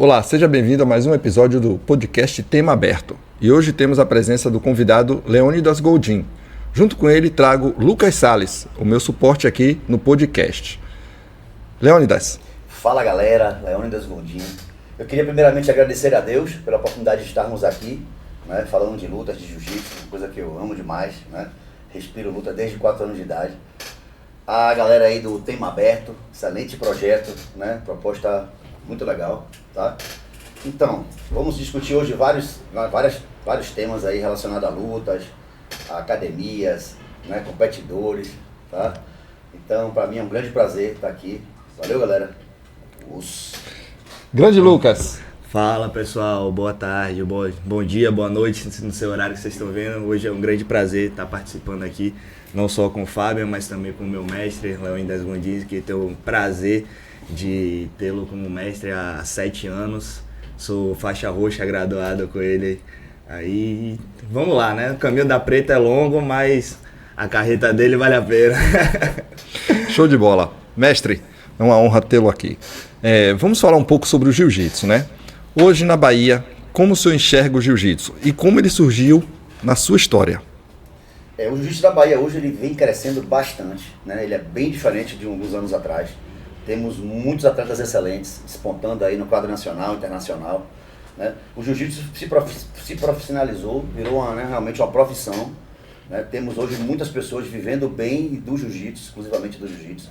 Olá, seja bem-vindo a mais um episódio do podcast Tema Aberto. E hoje temos a presença do convidado Leônidas Goldin. Junto com ele trago Lucas Salles, o meu suporte aqui no podcast. Leônidas. Fala galera, Leônidas Goldin. Eu queria primeiramente agradecer a Deus pela oportunidade de estarmos aqui, né, falando de lutas, de jiu-jitsu, coisa que eu amo demais, né? Respiro luta desde 4 anos de idade. A galera aí do Tema Aberto, excelente projeto, né? Proposta muito legal, tá? Então, vamos discutir hoje vários temas aí relacionados a lutas, a academias, né? Competidores, tá? Então, para mim é um grande prazer estar aqui. Valeu, galera. Grande Lucas. Fala pessoal, boa tarde, bom dia, boa noite no seu horário que vocês estão vendo. Hoje é um grande prazer estar participando aqui, não só com o Fábio, mas também com o meu mestre, Leônidas Goldin, que tenho o prazer de tê-lo como mestre há 7 anos. Sou faixa roxa graduado com ele. Aí, vamos lá, né? O caminho da preta é longo, mas a carreta dele vale a pena. Show de bola. Mestre, é uma honra tê-lo aqui. Vamos falar um pouco sobre o jiu-jitsu, né? Hoje na Bahia, como o senhor enxerga o jiu-jitsu e como ele surgiu na sua história? O jiu-jitsu da Bahia hoje ele vem crescendo bastante, né? Ele é bem diferente de alguns anos atrás. Temos muitos atletas excelentes despontando aí no quadro nacional, internacional, né? O jiu-jitsu se profissionalizou, virou realmente uma profissão, né? Temos hoje muitas pessoas vivendo bem do jiu-jitsu, exclusivamente do jiu-jitsu,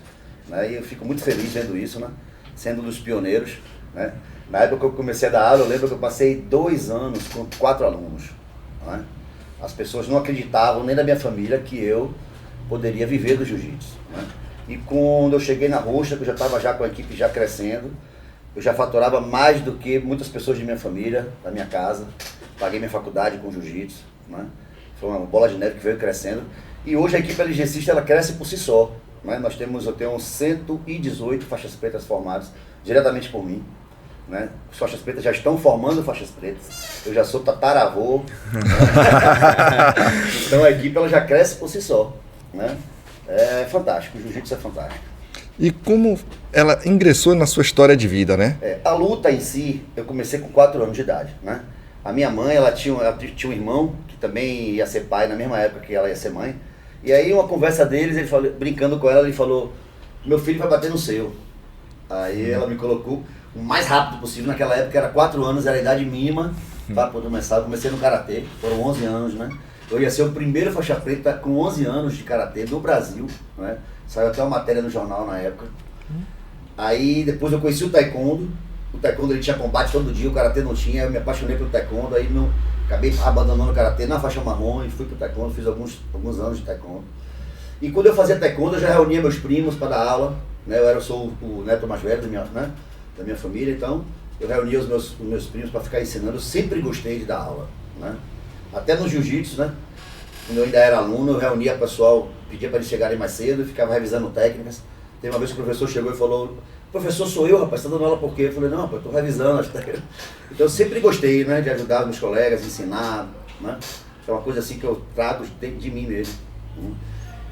né? E eu fico muito feliz vendo isso, né? Sendo um dos pioneiros, né? Na época que eu comecei a dar aula, eu lembro que eu passei 2 anos com 4 alunos, né? As pessoas não acreditavam, nem da minha família, que eu poderia viver do jiu-jitsu, né? E quando eu cheguei na roxa, que eu já estava já com a equipe já crescendo, eu já faturava mais do que muitas pessoas de minha família, da minha casa. Paguei minha faculdade com jiu-jitsu, né? Foi uma bola de neve que veio crescendo. E hoje a equipe LGCista, ela cresce por si só, né? Eu tenho 118 faixas pretas formadas diretamente por mim, né? As faixas pretas já estão formando faixas pretas. Eu já sou tataravô, né? Então a equipe ela já cresce por si só, né? É fantástico, o jiu-jitsu é fantástico. E como ela ingressou na sua história de vida, né? A luta em si, eu comecei com 4 anos de idade, né? A minha mãe, ela tinha um irmão que também ia ser pai na mesma época que ela ia ser mãe. E aí uma conversa deles, ele falou, brincando com ela, ele falou: meu filho vai bater no seu. Aí ela me colocou o mais rápido possível, naquela época era 4 anos, era a idade mínima para poder começar. Eu comecei no Karatê, foram 11 anos, né? Eu ia ser o primeiro faixa preta com 11 anos de Karatê do Brasil, né? Saiu até uma matéria no jornal na época. Aí depois eu conheci o Taekwondo. O Taekwondo ele tinha combate todo dia, o Karatê não tinha. Eu me apaixonei pelo Taekwondo, aí acabei abandonando o Karatê na faixa marrom e fui pro Taekwondo, fiz alguns anos de Taekwondo. E quando eu fazia Taekwondo, eu já reunia meus primos para dar aula, né? Eu sou o neto mais velho da minha família, então eu reunia os meus primos para ficar ensinando. Eu sempre gostei de dar aula, né? Até no jiu-jitsu, né? Quando eu ainda era aluno, eu reunia o pessoal, pedia para eles chegarem mais cedo e ficava revisando técnicas. Teve uma vez que o professor chegou e falou: professor, sou eu, rapaz, você está dando aula por quê? Eu falei: não, rapaz, estou revisando as técnicas. Então eu sempre gostei, né, de ajudar meus colegas, ensinar, né? É uma coisa assim que eu trago de mim mesmo, né?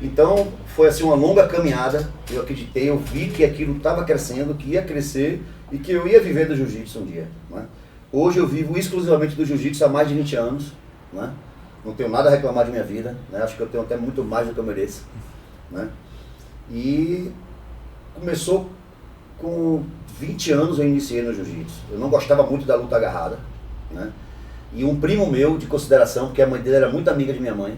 Então foi assim uma longa caminhada. Eu acreditei, eu vi que aquilo estava crescendo, que ia crescer e que eu ia viver do jiu-jitsu um dia, né? Hoje eu vivo exclusivamente do jiu-jitsu há mais de 20 anos, né? Não tenho nada a reclamar de minha vida, né? Acho que eu tenho até muito mais do que eu mereço, né? E começou com 20 anos eu iniciei no jiu-jitsu. Eu não gostava muito da luta agarrada, né? E um primo meu de consideração, porque a mãe dele era muito amiga de minha mãe,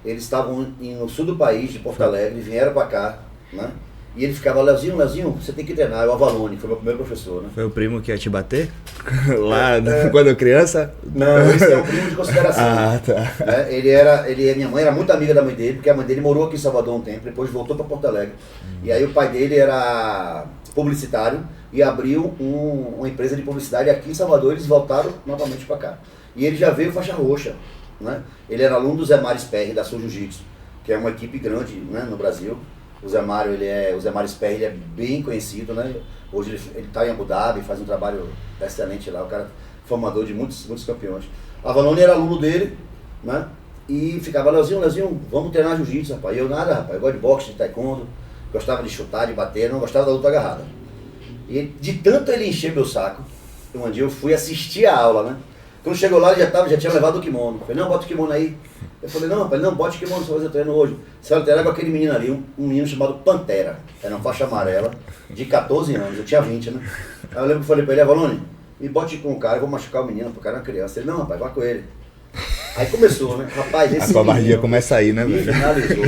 eles estavam no sul do país, de Porto Alegre, vieram para cá, né? E ele ficava: Leozinho, você tem que treinar. O Avalone, foi meu primeiro professor, né? Foi o primo que ia te bater? Lá, quando criança? Não, esse é um primo de consideração. Ah, tá. Né? Minha mãe era muito amiga da mãe dele, porque a mãe dele morou aqui em Salvador um tempo, depois voltou para Porto Alegre. E aí o pai dele era publicitário e abriu uma empresa de publicidade aqui em Salvador. Eles voltaram novamente para cá. E ele já veio faixa roxa, né? Ele era aluno do Zé Mário Sperry, da Sul Jiu-Jitsu, que é uma equipe grande, né, no Brasil. O Zé Mário Sperry, ele é bem conhecido, né? Hoje ele está em Abu Dhabi, faz um trabalho excelente lá, o cara formador de muitos campeões. A Valone era aluno dele, né? E ficava: Leozinho, vamos treinar jiu-jitsu, rapaz. E eu nada, rapaz, eu gosto de boxe, de taekwondo, gostava de chutar, de bater, não gostava da luta agarrada. E de tanto ele encher meu saco, um dia eu fui assistir a aula, né? Quando chegou lá, ele já tinha levado o kimono. Eu falei, não, bota o kimono aí. Eu falei, não, rapaz, não, bota o kimono, você vai fazer treino hoje. Você vai treinar com aquele menino ali, um menino chamado Pantera. Era uma faixa amarela, de 14 anos, eu tinha 20, né? Aí eu lembro que eu falei pra ele, Avalone, me bote com o cara, eu vou machucar o menino, porque o cara é uma criança. Ele, não, rapaz, vai com ele. Aí começou, né? Rapaz, esse a covardia começa aí, né, me velho? finalizou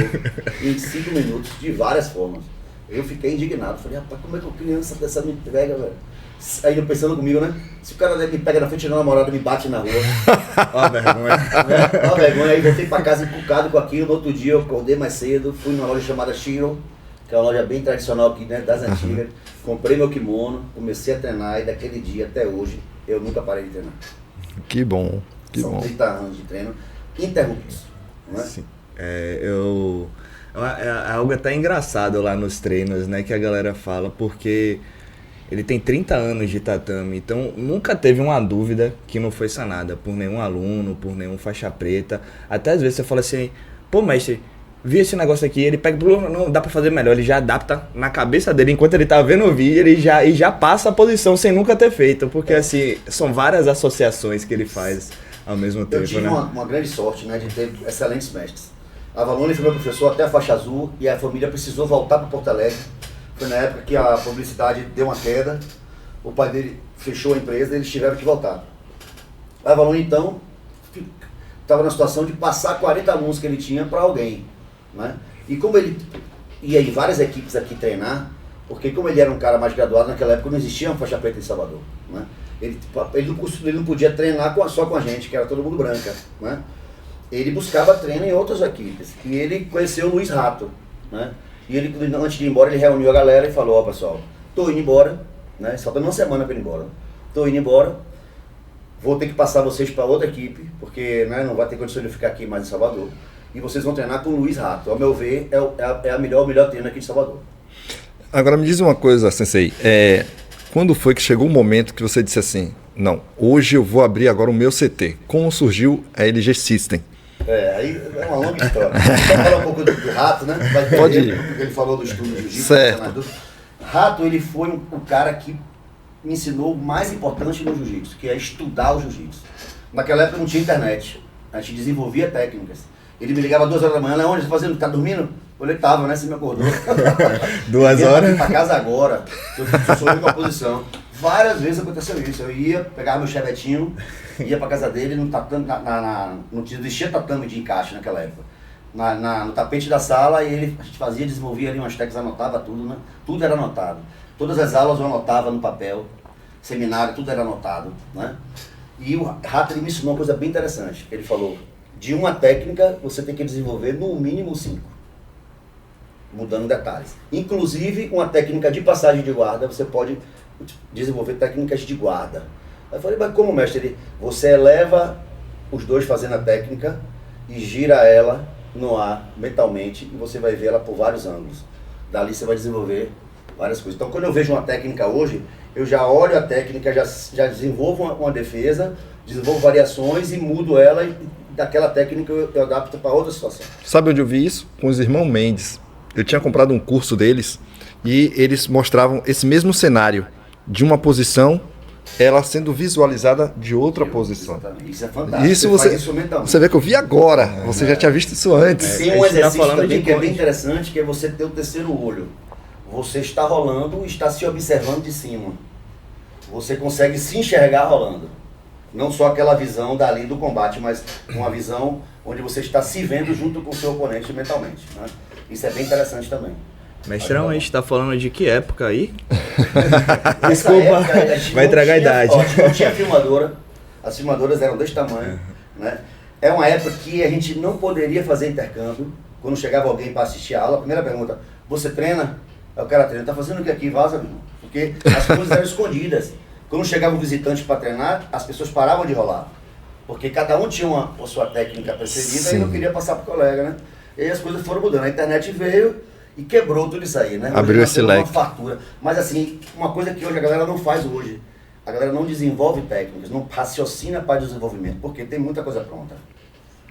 em 5 minutos, de várias formas. Eu fiquei indignado, falei, rapaz, como é que uma criança dessa me pega, velho? Aí eu pensando comigo, né? Se o cara me pega na frente da namorada e me bate na rua. Ó a vergonha. Ó a vergonha. Aí voltei pra casa encucado com aquilo. No outro dia eu acordei mais cedo, fui numa loja chamada Shiro, que é uma loja bem tradicional aqui, né? Das antigas. Comprei meu kimono, comecei a treinar e daquele dia até hoje eu nunca parei de treinar. Que bom, que São bom. 30 anos de treino interruptos, não é? Sim. É algo até engraçado lá nos treinos, né, que a galera fala, porque ele tem 30 anos de tatame, então nunca teve uma dúvida que não foi sanada por nenhum aluno, por nenhum faixa preta. Até às vezes você fala assim, pô, mestre, vi esse negócio aqui, ele pega, não dá pra fazer melhor, ele já adapta na cabeça dele, enquanto ele tá vendo o vídeo, ele já passa a posição sem nunca ter feito, porque assim, são várias associações que ele faz ao mesmo tempo, Eu tive né? uma grande sorte, né, de ter excelentes mestres. A Avalone foi meu professor até a faixa azul e a família precisou voltar para Porto Alegre. Foi na época que a publicidade deu uma queda, o pai dele fechou a empresa e eles tiveram que voltar. A Avalone então estava na situação de passar 40 alunos que ele tinha para alguém, né? E como ele ia em várias equipes aqui treinar, porque como ele era um cara mais graduado, naquela época não existia uma faixa preta em Salvador, né? Ele não podia treinar só com a gente, que era todo mundo branca, né? Ele buscava treino em outras equipes. E ele conheceu o Luiz Rato, né? E ele, antes de ir embora, ele reuniu a galera e falou, ó, pessoal, tô indo embora, né? Só dando uma semana para ir embora. Tô indo embora, vou ter que passar vocês para outra equipe, porque, né, não vai ter condição de ficar aqui mais em Salvador. E vocês vão treinar com o Luiz Rato. Ao meu ver, é o melhor treino aqui de Salvador. Agora me diz uma coisa, Sensei. Quando foi que chegou o momento que você disse assim, não, hoje eu vou abrir agora o meu CT? Como surgiu a LG System? Aí é uma longa história. Vamos falar um pouco do Rato, né? Pode ir. Ele falou do estudo do jiu-jitsu. Certo. Rato, ele foi o cara que me ensinou o mais importante no jiu-jitsu, que é estudar o jiu-jitsu. Naquela época não tinha internet, a gente desenvolvia técnicas. Ele me ligava 2 horas da manhã, Leônio, você tá fazendo? Tá dormindo? Eu falei, tava, né? Você me acordou. 2 horas? Eu pra casa agora, eu sou com a posição. Várias vezes aconteceu isso. Eu ia, pegava meu chevetinho, ia pra casa dele, no tatame, não existia tatame de encaixe naquela época. No tapete da sala, e a gente desenvolvia ali umas técnicas, anotava tudo, né? Tudo era anotado. Todas as aulas eu anotava no papel, seminário, tudo era anotado, né? E o Rato, ele me ensinou uma coisa bem interessante. Ele falou, de uma técnica, você tem que desenvolver no mínimo 5. Mudando detalhes. Inclusive, uma técnica de passagem de guarda, você pode desenvolver técnicas de guarda. Aí eu falei, mas como, mestre? Você eleva os dois fazendo a técnica e gira ela no ar mentalmente e você vai ver ela por vários ângulos. Dali você vai desenvolver várias coisas. Então, quando eu vejo uma técnica hoje, eu já olho a técnica, já desenvolvo uma defesa, desenvolvo variações e mudo ela e daquela técnica eu adapto para outra situação. Sabe onde eu vi isso? Com os irmãos Mendes. Eu tinha comprado um curso deles e eles mostravam esse mesmo cenário de uma posição, ela sendo visualizada de outra posição. Exatamente. Isso é fantástico. Isso mentalmente. você vê que eu vi agora. Você já tinha visto isso antes. Tem um exercício também que é bem interessante, que é você ter o terceiro olho. Você está rolando e está se observando de cima. Você consegue se enxergar rolando. Não só aquela visão dali do combate, mas uma visão onde você está se vendo junto com o seu oponente mentalmente, né? Isso é bem interessante também. Mestrão, a gente tá falando de que época aí? Nessa Desculpa, época, vai entregar a idade. Não tinha filmadora, as filmadoras eram desse tamanho, né? É uma época que a gente não poderia fazer intercâmbio. Quando chegava alguém para assistir a aula, a primeira pergunta, você treina? Aí o cara treina, tá fazendo o que aqui? Vaza, meu irmão. Porque as coisas eram escondidas. Quando chegava um visitante para treinar, as pessoas paravam de rolar. Porque cada um tinha a sua técnica preferida. Sim. E não queria passar pro colega, né? E aí as coisas foram mudando. A internet veio e quebrou tudo isso aí, né? Abriu esse leque. Uma fartura. Mas assim, uma coisa que hoje a galera não faz hoje. A galera não desenvolve técnicas, não raciocina para desenvolvimento, porque tem muita coisa pronta.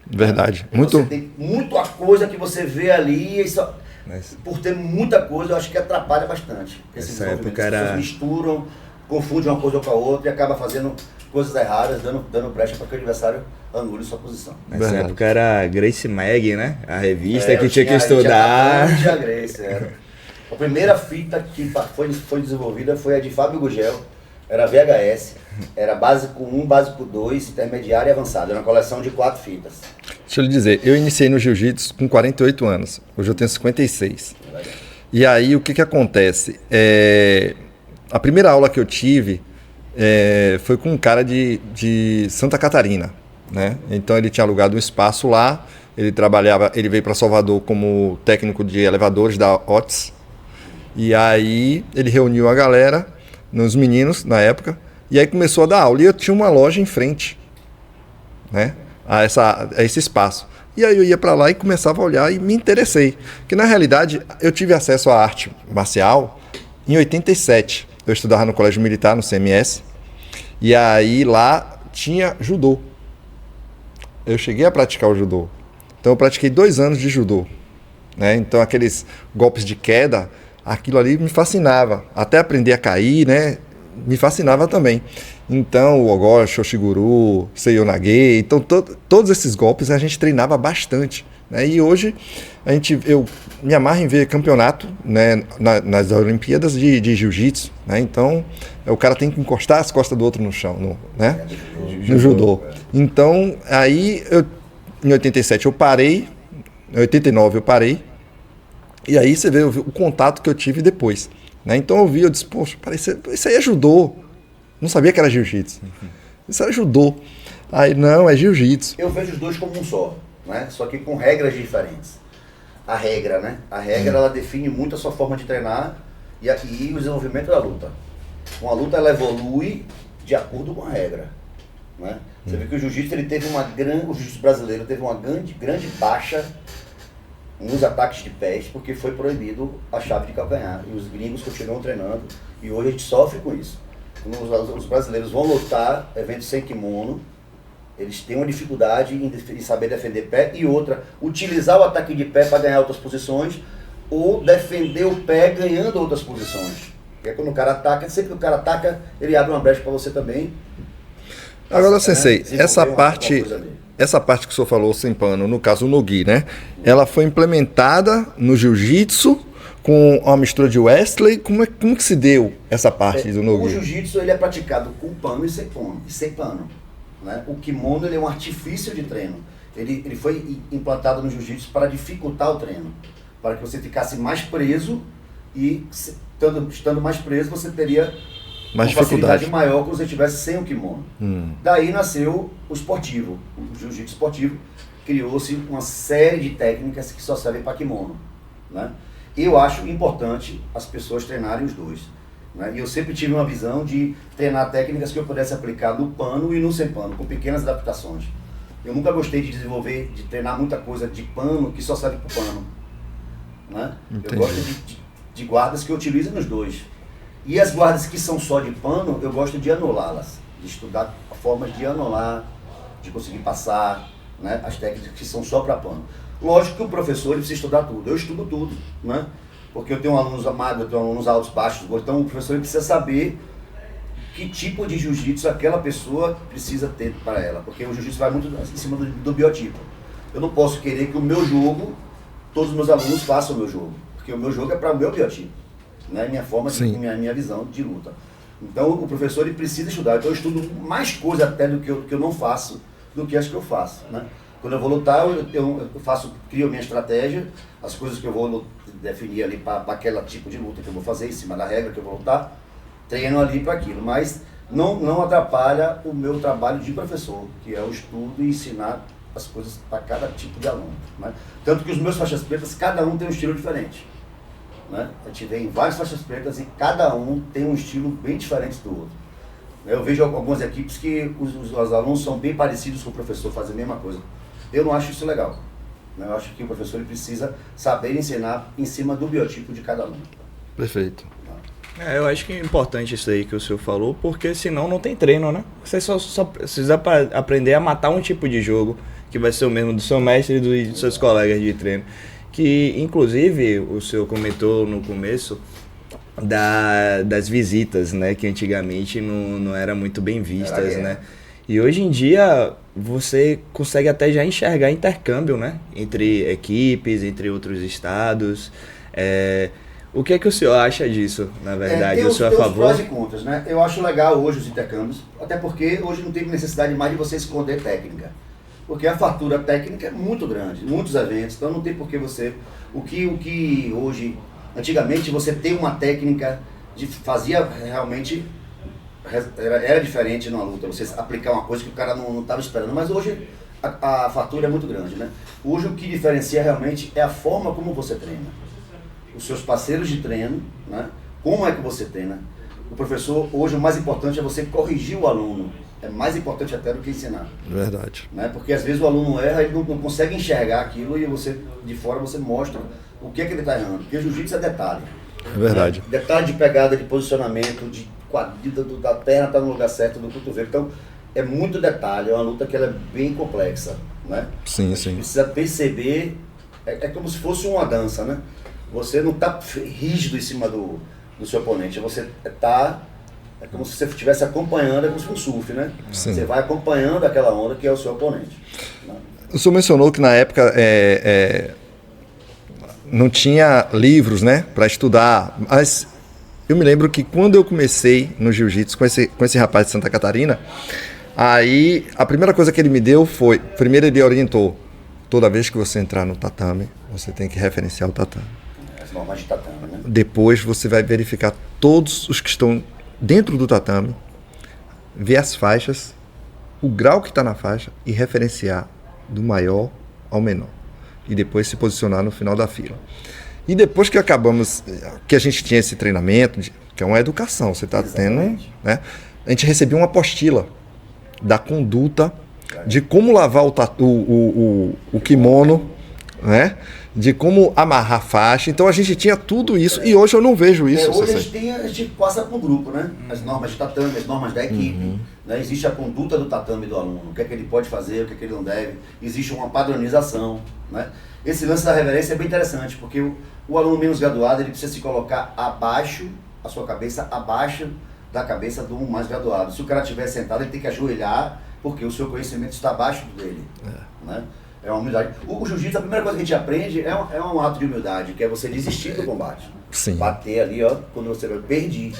Verdade. Você tem muita coisa que você vê ali e só... Por ter muita coisa, eu acho que atrapalha bastante. Essa época era... As pessoas misturam confunde uma coisa com a outra e acaba fazendo coisas erradas, dando brecha para que o adversário anule sua posição. Nessa época era Grace Mag, né? A revista que eu tinha que estudar. Tinha Grace, era. A primeira fita que foi desenvolvida foi a de Fábio Gugel, era VHS, era básico 1, básico 2, intermediário e avançado, era uma coleção de 4 fitas. Deixa eu lhe dizer, eu iniciei no jiu-jitsu com 48 anos, hoje eu tenho 56. E aí o que acontece? A primeira aula que eu tive foi com um cara de Santa Catarina, né? Então ele tinha alugado um espaço lá, ele veio para Salvador como técnico de elevadores da Otis. E aí ele reuniu a galera, os meninos na época, e aí começou a dar aula. E eu tinha uma loja em frente, né, a esse espaço. E aí eu ia para lá e começava a olhar e me interessei. Porque na realidade eu tive acesso à arte marcial em 87. Eu estudava no Colégio Militar, no CMS, e aí lá tinha judô. Eu cheguei a praticar o judô. Então eu pratiquei 2 anos de judô, né? Então aqueles golpes de queda, aquilo ali me fascinava. Até aprender a cair, né? Me fascinava também. Então o Ogó, Shoshiguru, Seiyo Nage, então todos esses golpes a gente treinava bastante, né? E hoje eu me amarro em ver campeonato, né, nas Olimpíadas de Jiu-Jitsu, né? Então o cara tem que encostar as costas do outro no chão, né? No judô. Então aí em 87 eu parei, em 89 eu parei, e aí você vê o contato que eu tive depois, né? Então eu disse, poxa, isso aí é judô. Não sabia que era jiu-jitsu. Isso era judô. Aí, não, é jiu-jitsu. Eu vejo os dois como um só, né? Só que com regras diferentes. A regra, né? A regra, ela define muito a sua forma de treinar e o desenvolvimento da luta. Uma luta, ela evolui de acordo com a regra, né? Você vê que o jiu-jitsu, o jiu-jitsu brasileiro teve uma grande baixa nos ataques de pés, porque foi proibido a chave de calcanhar. E os gringos continuam treinando, e hoje a gente sofre com isso. Quando os brasileiros vão lutar, eventos sem kimono, eles têm uma dificuldade em saber defender pé, e outra, utilizar o ataque de pé para ganhar outras posições, ou defender o pé ganhando outras posições. Porque quando o cara ataca, sempre que o cara ataca, ele abre uma brecha para você também. Agora, Sensei, essa parte que o senhor falou, sem pano, no caso o no-gi, né? Ela foi implementada no jiu-jitsu com uma mistura de Wesley. Como que se deu essa parte do no-gi? O jiu-jitsu, ele é praticado com pano e sem pano, né? O kimono, ele é um artifício de treino. Ele foi implantado no jiu-jitsu para dificultar o treino, para que você ficasse mais preso, e estando mais preso você teria mais uma facilidade dificuldade maior quando você estivesse sem o kimono. Daí nasceu o esportivo, o jiu-jitsu esportivo. Criou-se uma série de técnicas que só servem para kimono, né? Eu acho importante as pessoas treinarem os dois, né? E eu sempre tive uma visão de treinar técnicas que eu pudesse aplicar no pano e no sem pano, com pequenas adaptações. Eu nunca gostei de treinar muita coisa de pano que só serve para o pano, né? Eu gosto de guardas que eu utilizo nos dois. E as guardas que são só de pano, eu gosto de anulá-las, de estudar formas de anular, de conseguir passar, né, as técnicas que são só para pano. Lógico que o professor, ele precisa estudar tudo, eu estudo tudo, né? Porque eu tenho alunos amados, eu tenho alunos altos, baixos, então o professor, ele precisa saber que tipo de jiu-jitsu aquela pessoa precisa ter para ela, porque o jiu-jitsu vai muito em cima do biotipo. Eu não posso querer que o meu jogo, todos os meus alunos façam o meu jogo, porque o meu jogo é para o meu biotipo, né? Minha forma, minha visão de luta. Então o professor, ele precisa estudar. Então eu estudo mais coisa até do que eu não faço, do que as que eu faço, né? Quando eu vou lutar, eu crio minha estratégia, as coisas que eu vou definir ali para aquele tipo de luta que eu vou fazer, em cima da regra que eu vou lutar, treino ali para aquilo. Mas não atrapalha o meu trabalho de professor, que é o estudo e ensinar as coisas para cada tipo de aluno, né? Tanto que os meus faixas pretas, cada um tem um estilo diferente, né? A gente tem várias faixas pretas e cada um tem um estilo bem diferente do outro. Eu vejo algumas equipes que os alunos são bem parecidos com o professor, fazem a mesma coisa. Eu não acho isso legal. Eu acho que o professor, ele precisa saber ensinar em cima do biotipo de cada aluno. Perfeito. Eu acho que é importante isso aí que o senhor falou, porque senão não tem treino, né? Você só precisa aprender a matar um tipo de jogo, que vai ser o mesmo do seu mestre e dos seus colegas de treino. Que, inclusive, o senhor comentou no começo das visitas, né? Que antigamente não era muito bem vistas, né? E hoje em dia você consegue até já enxergar intercâmbio, né? Entre equipes, entre outros estados. O que é que o senhor acha disso, na verdade? O senhor é a favor? Tem os prós e contras, né? Eu acho legal hoje os intercâmbios, até porque hoje não tem necessidade mais de você esconder técnica. Porque a fatura técnica é muito grande, muitos eventos, então não tem por que você... O que hoje, antigamente você tem uma técnica, fazia realmente... Era diferente numa luta, você aplicar uma coisa que o cara não estava esperando, mas hoje a fatura é muito grande, né? Hoje o que diferencia realmente é a forma como você treina. Os seus parceiros de treino, né? Como é que você treina. O professor, hoje o mais importante é você corrigir o aluno. É mais importante até do que ensinar. Verdade. Né? Porque às vezes o aluno erra, ele não consegue enxergar aquilo e você, de fora, você mostra o que é que ele está errando. Porque jiu-jitsu é detalhe. É verdade. Né? Detalhe de pegada, de posicionamento, de quadrida, da perna estar no lugar certo, do cotovelo. Então, é muito detalhe, é uma luta que ela é bem complexa. Né? Sim. Precisa perceber, é como se fosse uma dança, né? Você não está rígido em cima do seu oponente, você está... É como se você estivesse acompanhando, é como se fosse um surf, né? Sim. Você vai acompanhando aquela onda que é o seu oponente. Né? O senhor mencionou que na época não tinha livros, né, para estudar, mas eu me lembro que quando eu comecei no jiu-jitsu com esse rapaz de Santa Catarina, aí a primeira coisa que ele me deu foi, primeiro ele orientou, toda vez que você entrar no tatame, você tem que referenciar o tatame. As normas de tatame, né? Depois você vai verificar todos os que estão dentro do tatame, ver as faixas, o grau que está na faixa e referenciar do maior ao menor. E depois se posicionar no final da fila. E depois que acabamos, que a gente tinha esse treinamento, que é uma educação, você está tendo, né? A gente recebia uma apostila da conduta, de como lavar o kimono, né? De como amarrar a faixa. Então a gente tinha tudo isso e hoje eu não vejo isso. Hoje a gente passa para um grupo, né? As normas de tatame, as normas da equipe. Né? Existe a conduta do tatame do aluno, o que é que ele pode fazer, o que é que ele não deve. Existe uma padronização. Né? Esse lance da reverência é bem interessante, porque o aluno menos graduado ele precisa se colocar abaixo, a sua cabeça abaixo da cabeça do mais graduado. Se o cara estiver sentado, ele tem que ajoelhar, porque o seu conhecimento está abaixo dele. Né? É uma humildade. O jiu-jitsu, a primeira coisa que a gente aprende é um ato de humildade, que é você desistir do combate. Sim. Bater ali, ó, quando você vai perder.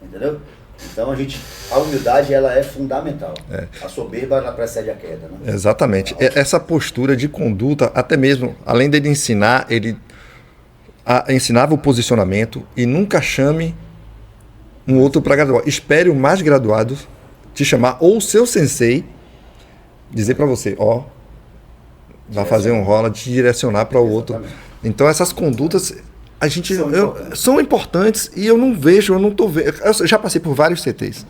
Entendeu? Então a humildade ela é fundamental. A soberba ela precede a queda. Né? Exatamente. Essa postura de conduta, até mesmo, além dele ensinar, ele ensinava o posicionamento e nunca chame um outro para graduar. Espere o mais graduado te chamar, ou o seu sensei dizer para você, ó, vai fazer um rola, te direcionar para o outro. Então essas condutas são importantes e eu não vejo, eu não estou vendo. Eu já passei por vários CTs,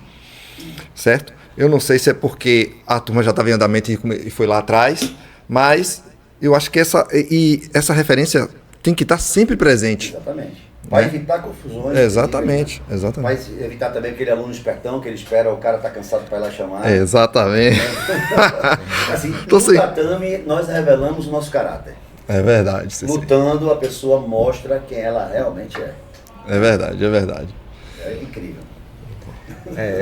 certo? Eu não sei se é porque a turma já estava em andamento e foi lá atrás, mas eu acho que essa referência tem que estar sempre presente. Exatamente. Vai evitar confusões. Exatamente. Vai evitar também aquele aluno espertão que ele espera, o cara tá cansado para ir lá chamar. Exatamente. Assim, no tatame, nós revelamos o nosso caráter. É verdade. Lutando, a pessoa mostra quem ela realmente é. É verdade. É incrível.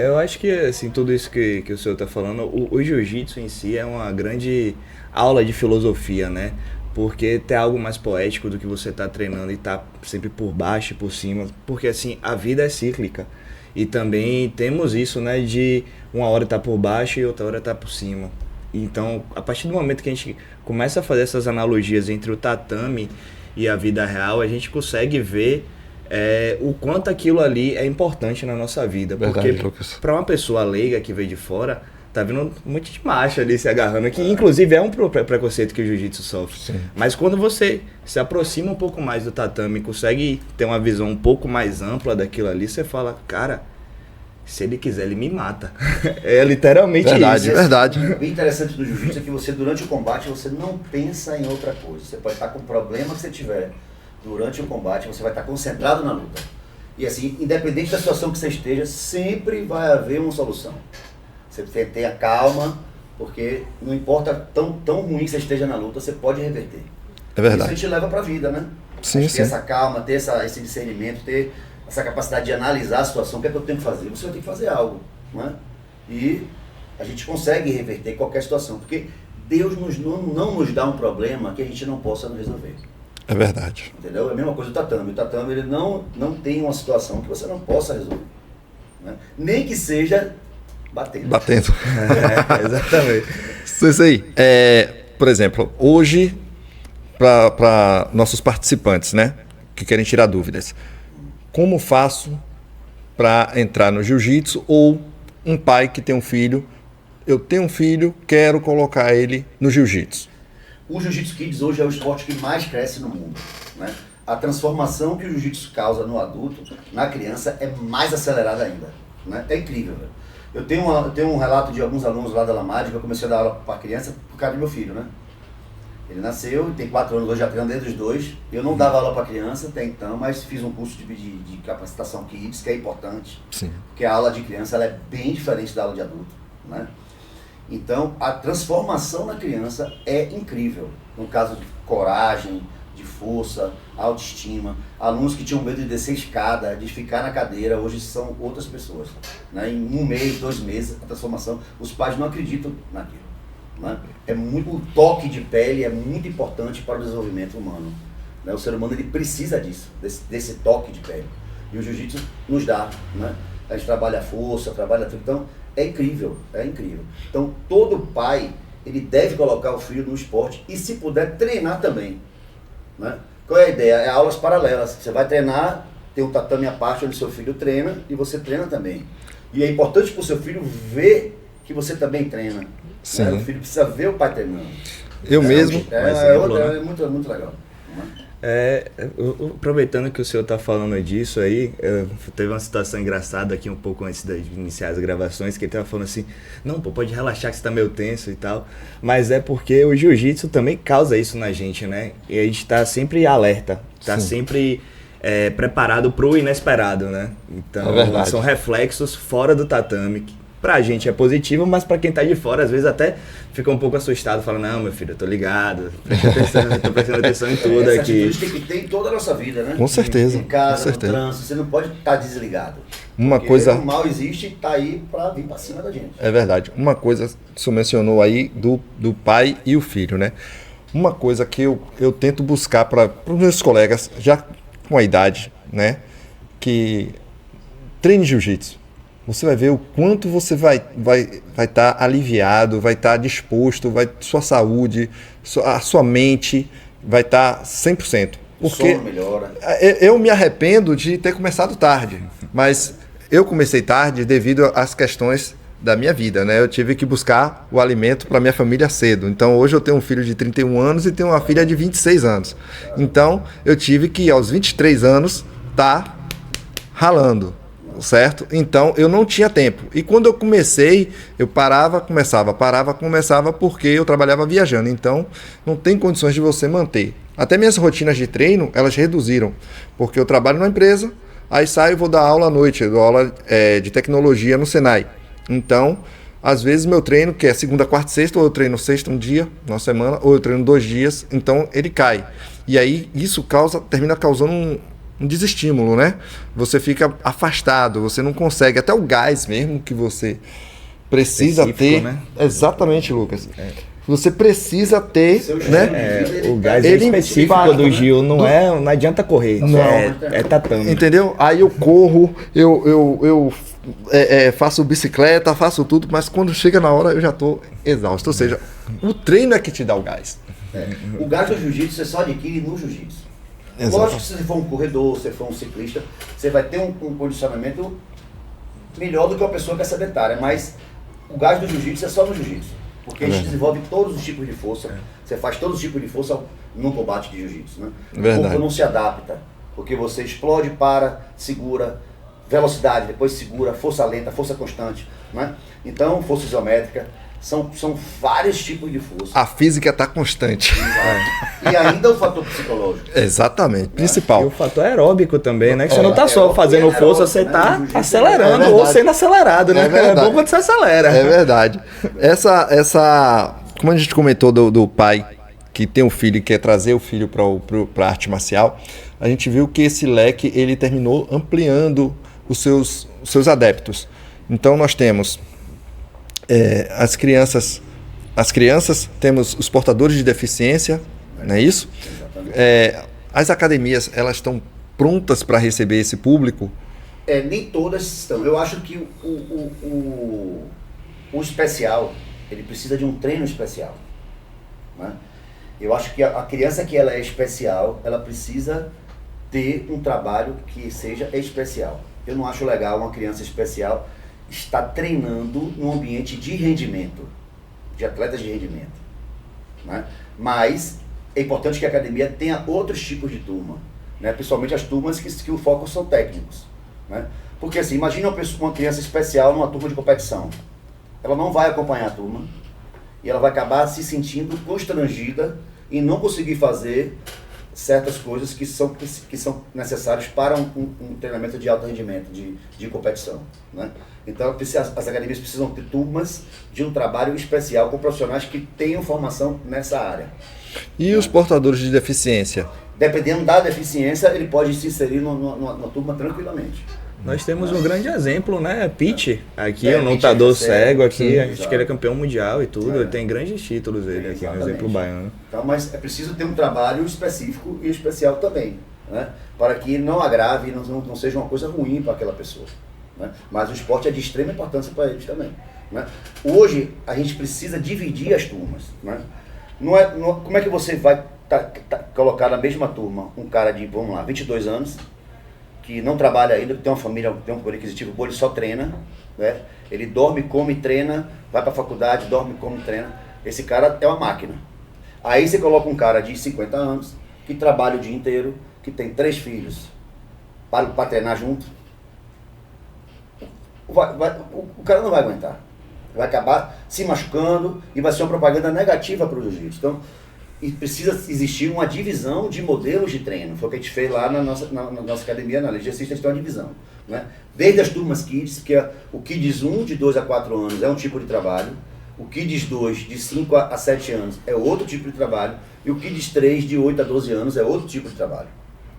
Eu acho que assim, tudo isso que o senhor está falando, o jiu-jitsu em si é uma grande aula de filosofia, né? Porque tem algo mais poético do que você tá treinando e tá sempre por baixo e por cima. Porque assim, a vida é cíclica. E também temos isso, né? De uma hora tá por baixo e outra hora tá por cima. Então, a partir do momento que a gente começa a fazer essas analogias entre o tatame e a vida real, a gente consegue ver o quanto aquilo ali é importante na nossa vida. Verdade, porque para uma pessoa leiga que veio de fora, tá vendo um monte de macho ali se agarrando, que inclusive é um preconceito que o jiu-jitsu sofre. Sim. Mas quando você se aproxima um pouco mais do tatame, consegue ter uma visão um pouco mais ampla daquilo ali, você fala, cara, se ele quiser, ele me mata. É literalmente isso. Verdade. O bem interessante do jiu-jitsu é que você, durante o combate, você não pensa em outra coisa. Você pode estar com o problema que você tiver. Durante o combate, você vai estar concentrado na luta. E assim, independente da situação que você esteja, sempre vai haver uma solução. Você tenha calma, porque não importa tão ruim que você esteja na luta, você pode reverter. É verdade. Isso a gente leva pra vida, né? Sim. Ter essa calma, ter esse discernimento, ter essa capacidade de analisar a situação, o que é que eu tenho que fazer? Você vai ter que fazer algo, não é? E a gente consegue reverter qualquer situação, porque Deus não nos dá um problema que a gente não possa resolver. É verdade. Entendeu? É a mesma coisa do tatame. O tatame ele não tem uma situação que você não possa resolver. Né? Nem que seja batendo. Exatamente. Isso aí. Por exemplo, hoje, para nossos participantes, né, que querem tirar dúvidas, como faço para entrar no jiu-jitsu, ou um pai que tem um filho, eu tenho um filho, quero colocar ele no jiu-jitsu? O Jiu-Jitsu Kids hoje é o esporte que mais cresce no mundo. Né? A transformação que o jiu-jitsu causa no adulto, na criança, é mais acelerada ainda. Né? É incrível, velho. Eu tenho um relato de alguns alunos lá da Lamade, que eu comecei a dar aula para criança por causa do meu filho, né? Ele nasceu, tem 4 anos hoje, já treino desde os 2. Eu não dava aula para criança até então, mas fiz um curso de capacitação Kids, que é importante. Sim. Porque a aula de criança ela é bem diferente da aula de adulto, né? Então, a transformação na criança é incrível. No caso de coragem, de força, autoestima. Alunos que tinham medo de descer escada, de ficar na cadeira, hoje são outras pessoas. Né? Em 1 mês, 2 meses, a transformação, os pais não acreditam naquilo. Né? O toque de pele é muito importante para o desenvolvimento humano. Né? O ser humano ele precisa disso, desse toque de pele. E o jiu-jitsu nos dá. Né? A gente trabalha a força, trabalha tudo. Então, é incrível, é incrível. Então, todo pai, ele deve colocar o filho no esporte e, se puder, treinar também. Né? Qual é a ideia? É aulas paralelas. Você vai treinar, tem um tatame à parte onde seu filho treina e você treina também. E é importante para o seu filho ver que você também treina. Sim. Né? O filho precisa ver o pai treinando. Eu mesmo. É muito legal. Aproveitando que o senhor está falando disso aí, teve uma situação engraçada aqui um pouco antes de iniciar as gravações, que ele estava falando assim, não, pô, pode relaxar que você está meio tenso e tal, mas é porque o jiu-jitsu também causa isso na gente, né? E a gente está sempre alerta, está sempre preparado para o inesperado, né? Então, são reflexos fora do tatame, que pra gente é positivo, mas pra quem tá de fora, às vezes até fica um pouco assustado, fala, não, meu filho, eu tô ligado, tô prestando atenção em tudo essa aqui. Essa atitude tem que ter em toda a nossa vida, né? Com certeza. Em casa, com certeza. no trânsito, você não pode estar desligado. O mal existe e tá aí pra vir pra cima da gente. É verdade. Uma coisa que você mencionou aí do pai e o filho, né? Uma coisa que eu tento buscar para os meus colegas, já com a idade, né? Que treine jiu-jitsu. Você vai ver o quanto você vai estar aliviado, vai estar disposto, sua saúde, a sua mente vai estar 100%. Porque o sono melhora. Eu me arrependo de ter começado tarde, mas eu comecei tarde devido às questões da minha vida, né? Eu tive que buscar o alimento para minha família cedo. Então hoje eu tenho um filho de 31 anos e tenho uma filha de 26 anos. Então eu tive que aos 23 anos estar ralando. Certo? Então eu não tinha tempo. E quando eu comecei, eu começava, porque eu trabalhava viajando. Então não tem condições de você manter. Até minhas rotinas de treino, elas reduziram. Porque eu trabalho numa empresa, aí saio e vou dar aula à noite. Eu dou aula de tecnologia no Senai. Então, às vezes meu treino, que é segunda, quarta e sexta, ou eu treino sexta um dia, na semana, ou eu treino 2 dias, então ele cai. E aí isso termina causando um desestímulo, né? Você fica afastado, você não consegue, até o gás mesmo que você precisa ter. Né? Exatamente, Lucas. Você precisa ter, né? O gás específico do Gil não adianta correr, não. É tatame. Entendeu? Aí eu corro, eu faço bicicleta, faço tudo, mas quando chega na hora eu já estou exausto. Ou seja, o treino é que te dá o gás. O gás do jiu-jitsu você só adquire no jiu-jitsu. Exato. Lógico que se você for um corredor, se você for um ciclista, você vai ter um condicionamento melhor do que uma pessoa que é sedentária, mas o gás do jiu-jitsu é só no jiu-jitsu, porque a gente desenvolve todos os tipos de força, você faz todos os tipos de força num combate de jiu-jitsu, né? Verdade. O corpo não se adapta, porque você explode, segura, velocidade, depois segura, força lenta, força constante, né? Então, força isométrica, são vários tipos de força. A física está constante. E ainda o fator psicológico. Exatamente, principal. E o fator aeróbico também, né? Que você não está só fazendo força, você está acelerando ou sendo acelerado, né? É bom quando você acelera. É verdade. Como a gente comentou do pai que tem um filho e quer trazer o filho para a arte marcial, a gente viu que esse leque ele terminou ampliando os seus adeptos. Então nós temos as crianças, temos os portadores de deficiência, não é isso? As academias, elas estão prontas para receber esse público? Nem todas estão. Eu acho que o especial, ele precisa de um treino especial, né? Eu acho que a criança que ela é especial, ela precisa ter um trabalho que seja especial. Eu não acho legal uma criança especial estar treinando num ambiente de rendimento, de atletas de rendimento, né? Mas é importante que a academia tenha outros tipos de turma, né? Principalmente as turmas que o foco são técnicos, né? Porque assim, imagina uma criança especial numa turma de competição. Ela não vai acompanhar a turma e ela vai acabar se sentindo constrangida em não conseguir fazer certas coisas que são necessárias para um treinamento de alto rendimento, de competição, né? Então as academias precisam ter turmas de um trabalho especial com profissionais que tenham formação nessa área. E os portadores de deficiência? Dependendo da deficiência, ele pode se inserir numa turma tranquilamente. Nós temos um grande exemplo, né? Pete, aqui, um lutador cego aqui, acho que ele é campeão mundial e tudo, ele tem grandes títulos ele aqui, um exemplo baiano. Então, mas é preciso ter um trabalho específico e especial também, né? Para que não agrave, não seja uma coisa ruim para aquela pessoa, né? Mas o esporte é de extrema importância para eles também, né? Hoje, a gente precisa dividir as turmas, né? Como é que você vai colocar na mesma turma um cara de, vamos lá, 22 anos, que não trabalha ainda, que tem uma família, tem um poder aquisitivo bom, ele só treina, né? Ele dorme, come, treina, vai para a faculdade, dorme, come, treina. Esse cara é uma máquina. Aí você coloca um cara de 50 anos, que trabalha o dia inteiro, que tem 3 filhos, para treinar junto. O cara não vai aguentar. Vai acabar se machucando e vai ser uma propaganda negativa para o jiu-jitsu. Então, e precisa existir uma divisão de modelos de treino. Foi o que a gente fez lá na nossa academia, na Legia Assistente, tem uma divisão, né? Desde as turmas Kids, que é o Kids 1, de 2 a 4 anos, é um tipo de trabalho. O Kids 2, de 5 a 7 anos, é outro tipo de trabalho. E o Kids 3, de 8 a 12 anos, é outro tipo de trabalho,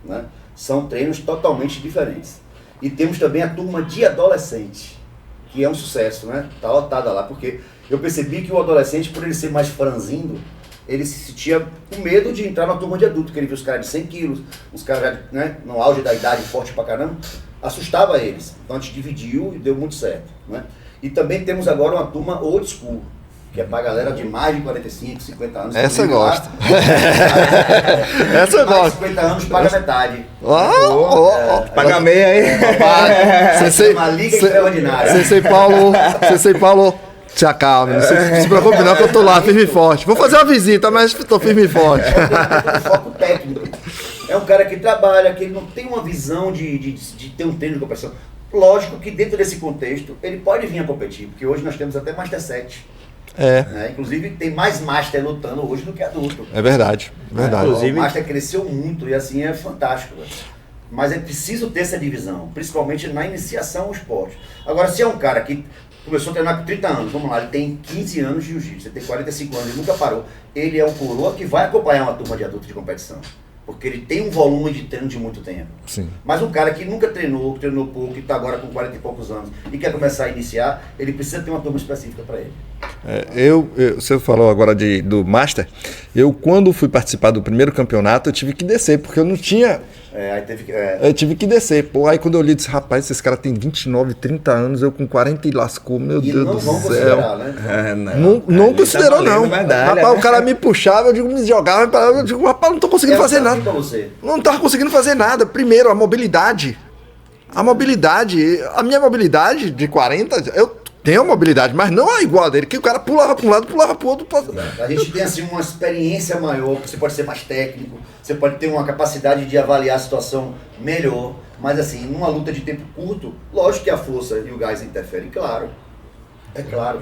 né? São treinos totalmente diferentes. E temos também a turma de adolescente, que é um sucesso, né? Está lotada lá, porque eu percebi que o adolescente, por ele ser mais franzindo, ele se sentia com medo de entrar na turma de adulto, que ele viu os caras de 100 quilos, os caras, né, no auge da idade, forte pra caramba, assustava eles. Então a gente dividiu e deu muito certo, né? E também temos agora uma turma old school, que é pra galera de mais de 45, 50 anos. Essa eu gosto. Essa eu gosto. 50 anos paga metade. Paga meia aí. Uma liga extraordinária. Sensei Paulo, se acalme, não se preocupe não que eu tô lá, firme e forte. Vou fazer uma visita, mas tô firme e forte. É um foco técnico. É um cara que trabalha, que ele não tem uma visão de ter um treino de competição. Lógico que dentro desse contexto, ele pode vir a competir, porque hoje nós temos até Master 7. Né? Inclusive tem mais Master lutando hoje do que adulto. É verdade, verdade. O Master cresceu muito e assim é fantástico. Mas é preciso ter essa divisão, principalmente na iniciação ao esporte. Agora, se é um cara que começou a treinar com 30 anos, vamos lá, ele tem 15 anos de jiu-jitsu, ele tem 45 anos, ele nunca parou. Ele é um coroa que vai acompanhar uma turma de adulto de competição, porque ele tem um volume de treino de muito tempo. Sim. Mas um cara que nunca treinou, que treinou pouco, que está agora com 40 e poucos anos e quer começar a iniciar, ele precisa ter uma turma específica para ele. Você falou agora do Master, eu quando fui participar do primeiro campeonato, eu tive que descer, porque eu não tinha... Eu tive que descer. Pô, aí quando eu li, disse, rapaz, esses caras têm 29, 30 anos, eu com 40 e lascou, meu Deus do céu. Né? Não considerou, não. Rapaz, o cara me puxava, eu digo, me jogava, eu digo, rapaz, não tô conseguindo fazer nada. Não tava conseguindo fazer nada. Primeiro, a mobilidade. A minha mobilidade de 40, eu tenho a mobilidade, mas não é igual a dele, que o cara pulava para um lado, pulava para o outro. A gente tem assim uma experiência maior, você pode ser mais técnico, você pode ter uma capacidade de avaliar a situação melhor, mas assim, numa luta de tempo curto, lógico que a força e o gás interferem, claro. É claro,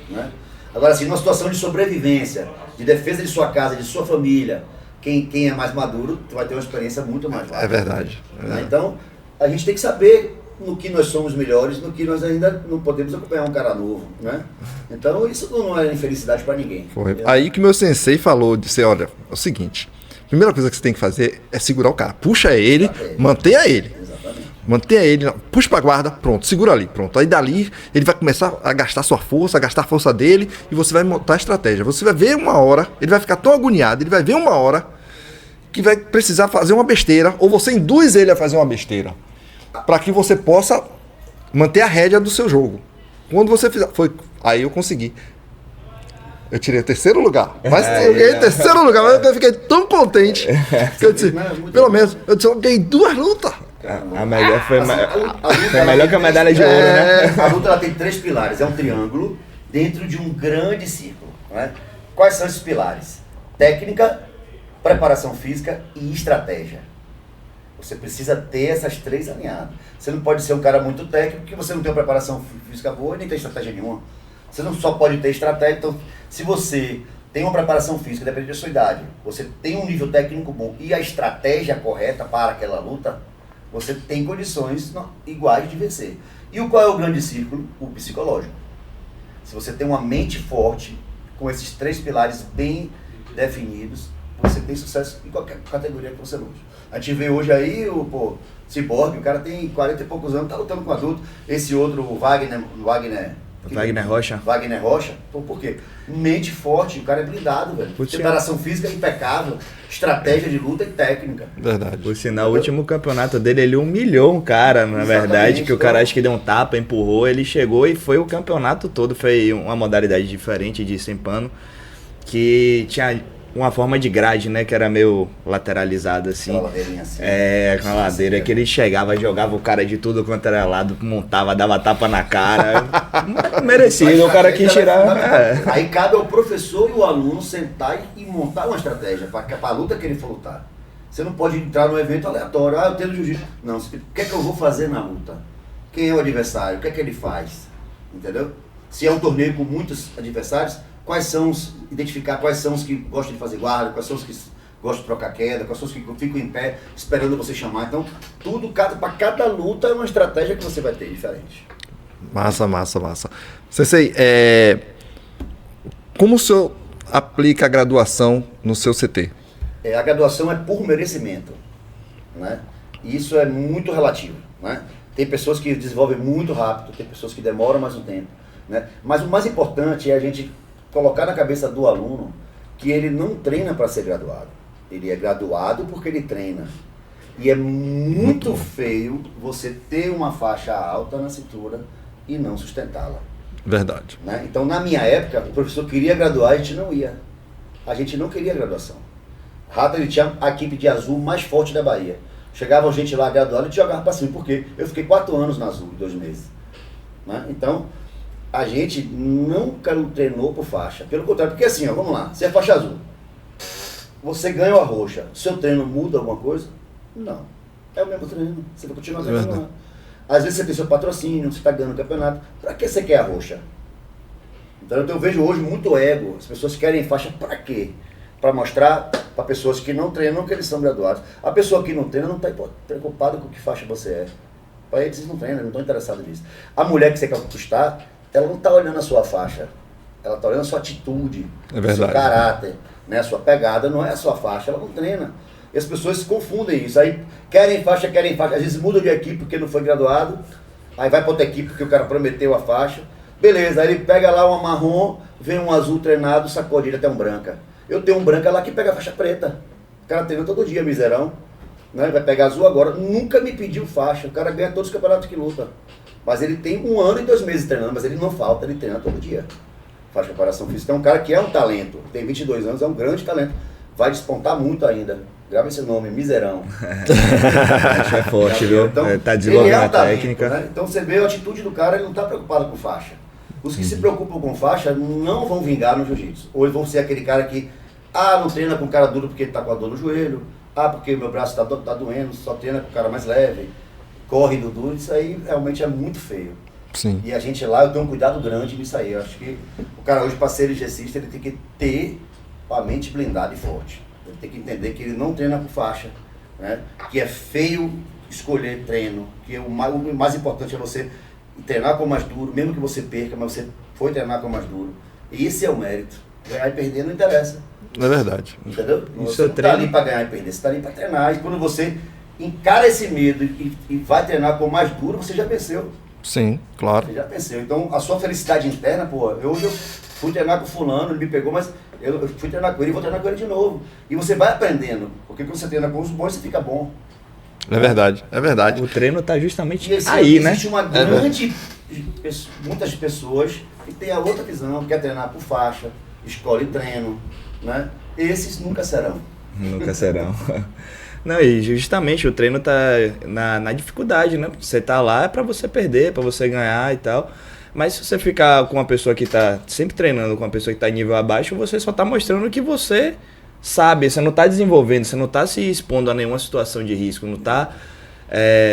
né? Agora assim, numa situação de sobrevivência, de defesa de sua casa, de sua família, quem é mais maduro vai ter uma experiência muito mais válida. É verdade. Né? Então, a gente tem que saber no que nós somos melhores, no que nós ainda não podemos acompanhar um cara novo, né? Então isso não é infelicidade para ninguém. Foi. Aí que meu sensei falou, disse, olha, é o seguinte, primeira coisa que você tem que fazer é segurar o cara. Puxa ele, mantenha ele. Exatamente. Mantenha ele, puxa pra guarda, pronto, segura ali, pronto. Aí dali ele vai começar a gastar sua força, a gastar a força dele e você vai montar a estratégia. Você vai ver uma hora, ele vai ficar tão agoniado, ele vai ver uma hora que vai precisar fazer uma besteira ou você induz ele a fazer uma besteira para que você possa manter a rédea do seu jogo. Quando você fizer, aí eu consegui. Eu tirei o terceiro lugar. Mas eu ganhei o terceiro lugar, mas eu fiquei tão contente que eu disse, pelo menos, eu ganhei 2 lutas. A melhor foi melhor que a medalha de ouro, né? A luta ela tem 3 pilares, é um triângulo dentro de um grande círculo. Né? Quais são esses pilares? Técnica, preparação física e estratégia. Você precisa ter essas 3 alinhadas. Você não pode ser um cara muito técnico porque você não tem uma preparação física boa e nem tem estratégia nenhuma. Você não só pode ter estratégia, então se você tem uma preparação física, depende da sua idade, você tem um nível técnico bom e a estratégia correta para aquela luta, você tem condições iguais de vencer. E qual é o grande círculo? O psicológico. Se você tem uma mente forte, com esses 3 pilares bem definidos, você tem sucesso em qualquer categoria que você lute. A gente vê hoje aí o Cyborg, o cara tem 40 e poucos anos, tá lutando com adulto. Esse outro, o Wagner Rocha. Wagner Rocha. Por quê? Mente forte, o cara é blindado, velho. Preparação física impecável, estratégia de luta e técnica. Verdade. Por sinal, o último campeonato dele, ele humilhou um cara, na verdade, que o cara acho que deu um tapa, empurrou, ele chegou e foi o campeonato todo, foi uma modalidade diferente de sem pano, que tinha uma forma de grade, né, que era meio lateralizada, assim. Aquela ladeirinha assim. Com a ladeira, que ele chegava, jogava o cara de tudo quanto era lado, montava, dava tapa na cara. Merecido, o cara quis tirar. Aí cabe ao professor e o aluno sentar e montar uma estratégia para a luta que ele for lutar. Você não pode entrar num evento aleatório, eu tenho jiu-jitsu. Não, o que é que eu vou fazer na luta? Quem é o adversário? O que é que ele faz? Entendeu? Se é um torneio com muitos adversários, identificar quais são os que gostam de fazer guarda, quais são os que gostam de trocar queda, quais são os que ficam em pé esperando você chamar. Então, para cada luta é uma estratégia que você vai ter diferente. Massa. Sensei, como o senhor aplica a graduação no seu CT? A graduação é por merecimento, né? E isso é muito relativo, né? Tem pessoas que desenvolvem muito rápido, tem pessoas que demoram mais um tempo, né? Mas o mais importante é a gente colocar na cabeça do aluno que ele não treina para ser graduado. Ele é graduado porque ele treina. E é muito feio você ter uma faixa alta na cintura e não sustentá-la. Verdade. Né? Então, na minha época, o professor queria graduar e a gente não ia. A gente não queria graduação. Rato, ele tinha a equipe de azul mais forte da Bahia. Chegava gente lá graduada e te jogava para cima. Por quê? Eu fiquei 4 anos na azul, 2 meses. Né? Então, a gente nunca treinou por faixa. Pelo contrário, porque assim, ó, vamos lá, você é faixa azul. Você ganha a roxa. Seu treino muda alguma coisa? Não. É o mesmo treino. Você vai continuar treinando lá. Às vezes você tem seu patrocínio, você está ganhando o campeonato. Pra que você quer a roxa? Então eu vejo hoje muito ego. As pessoas querem faixa pra quê? Para mostrar para pessoas que não treinam que eles são graduados. A pessoa que não treina não está preocupada com que faixa você é. Para eles não treinam, não estão interessados nisso. A mulher que você quer conquistar, ela não está olhando a sua faixa. Ela está olhando a sua atitude, o seu caráter, né? A sua pegada, não é a sua faixa, ela não treina. E as pessoas se confundem isso. Aí querem faixa. Às vezes mudam de equipe porque não foi graduado. Aí vai para outra equipe porque o cara prometeu a faixa. Beleza, aí ele pega lá uma marrom, vem um azul treinado, sacode ele até um branca. Eu tenho um branca lá que pega a faixa preta. O cara treina todo dia, miserão. Né? Vai pegar azul agora. Nunca me pediu faixa. O cara ganha todos os campeonatos que luta. Mas ele tem 1 ano e 2 meses treinando, mas ele não falta, ele treina todo dia. Faz preparação física. É um cara que é um talento. Tem 22 anos, é um grande talento. Vai despontar muito ainda. Grava esse nome, miserão. É forte, viu? Então, tá desenvolvendo a talento, técnica. Né? Então você vê a atitude do cara, ele não está preocupado com faixa. Os que se preocupam com faixa não vão vingar no jiu-jitsu. Ou eles vão ser aquele cara que, não treina com cara duro porque ele está com a dor no joelho, porque o meu braço tá doendo, só treina com o cara mais leve, corre do duro. Isso aí realmente é muito feio. Sim. E a gente lá, eu tenho um cuidado grande nisso aí. Eu acho que o cara hoje, para ser exercista, ele tem que ter a mente blindada e forte. Ele tem que entender que ele não treina por faixa, né? Que é feio escolher treino, que o mais importante é você treinar com o mais duro, mesmo que você perca, mas você foi treinar com o mais duro. E esse é o mérito. Ganhar e perder não interessa. É verdade. Entendeu? Isso Você é não tá treino. ali para ganhar e perder, você tá ali para treinar. E quando você encara esse medo e vai treinar com o mais duro, você já venceu. Sim, claro. Você já venceu. Então, a sua felicidade interna, pô, hoje eu fui treinar com fulano, ele me pegou, mas eu fui treinar com ele e vou treinar com ele de novo. E você vai aprendendo, porque quando você treina com os bons, você fica bom. É verdade, é verdade. O treino tá justamente E assim, aí, né? existe uma grande, muitas pessoas que têm a outra visão, quer treinar por faixa, escola e treino, né? Esses nunca serão. Nunca serão. Não, e justamente o treino tá na dificuldade, né? Você tá lá é pra você perder, pra você ganhar e tal. Mas se você ficar com uma pessoa que tá sempre treinando com uma pessoa que tá em nível abaixo, você só tá mostrando que você sabe, você não tá desenvolvendo, você não tá se expondo a nenhuma situação de risco, não tá...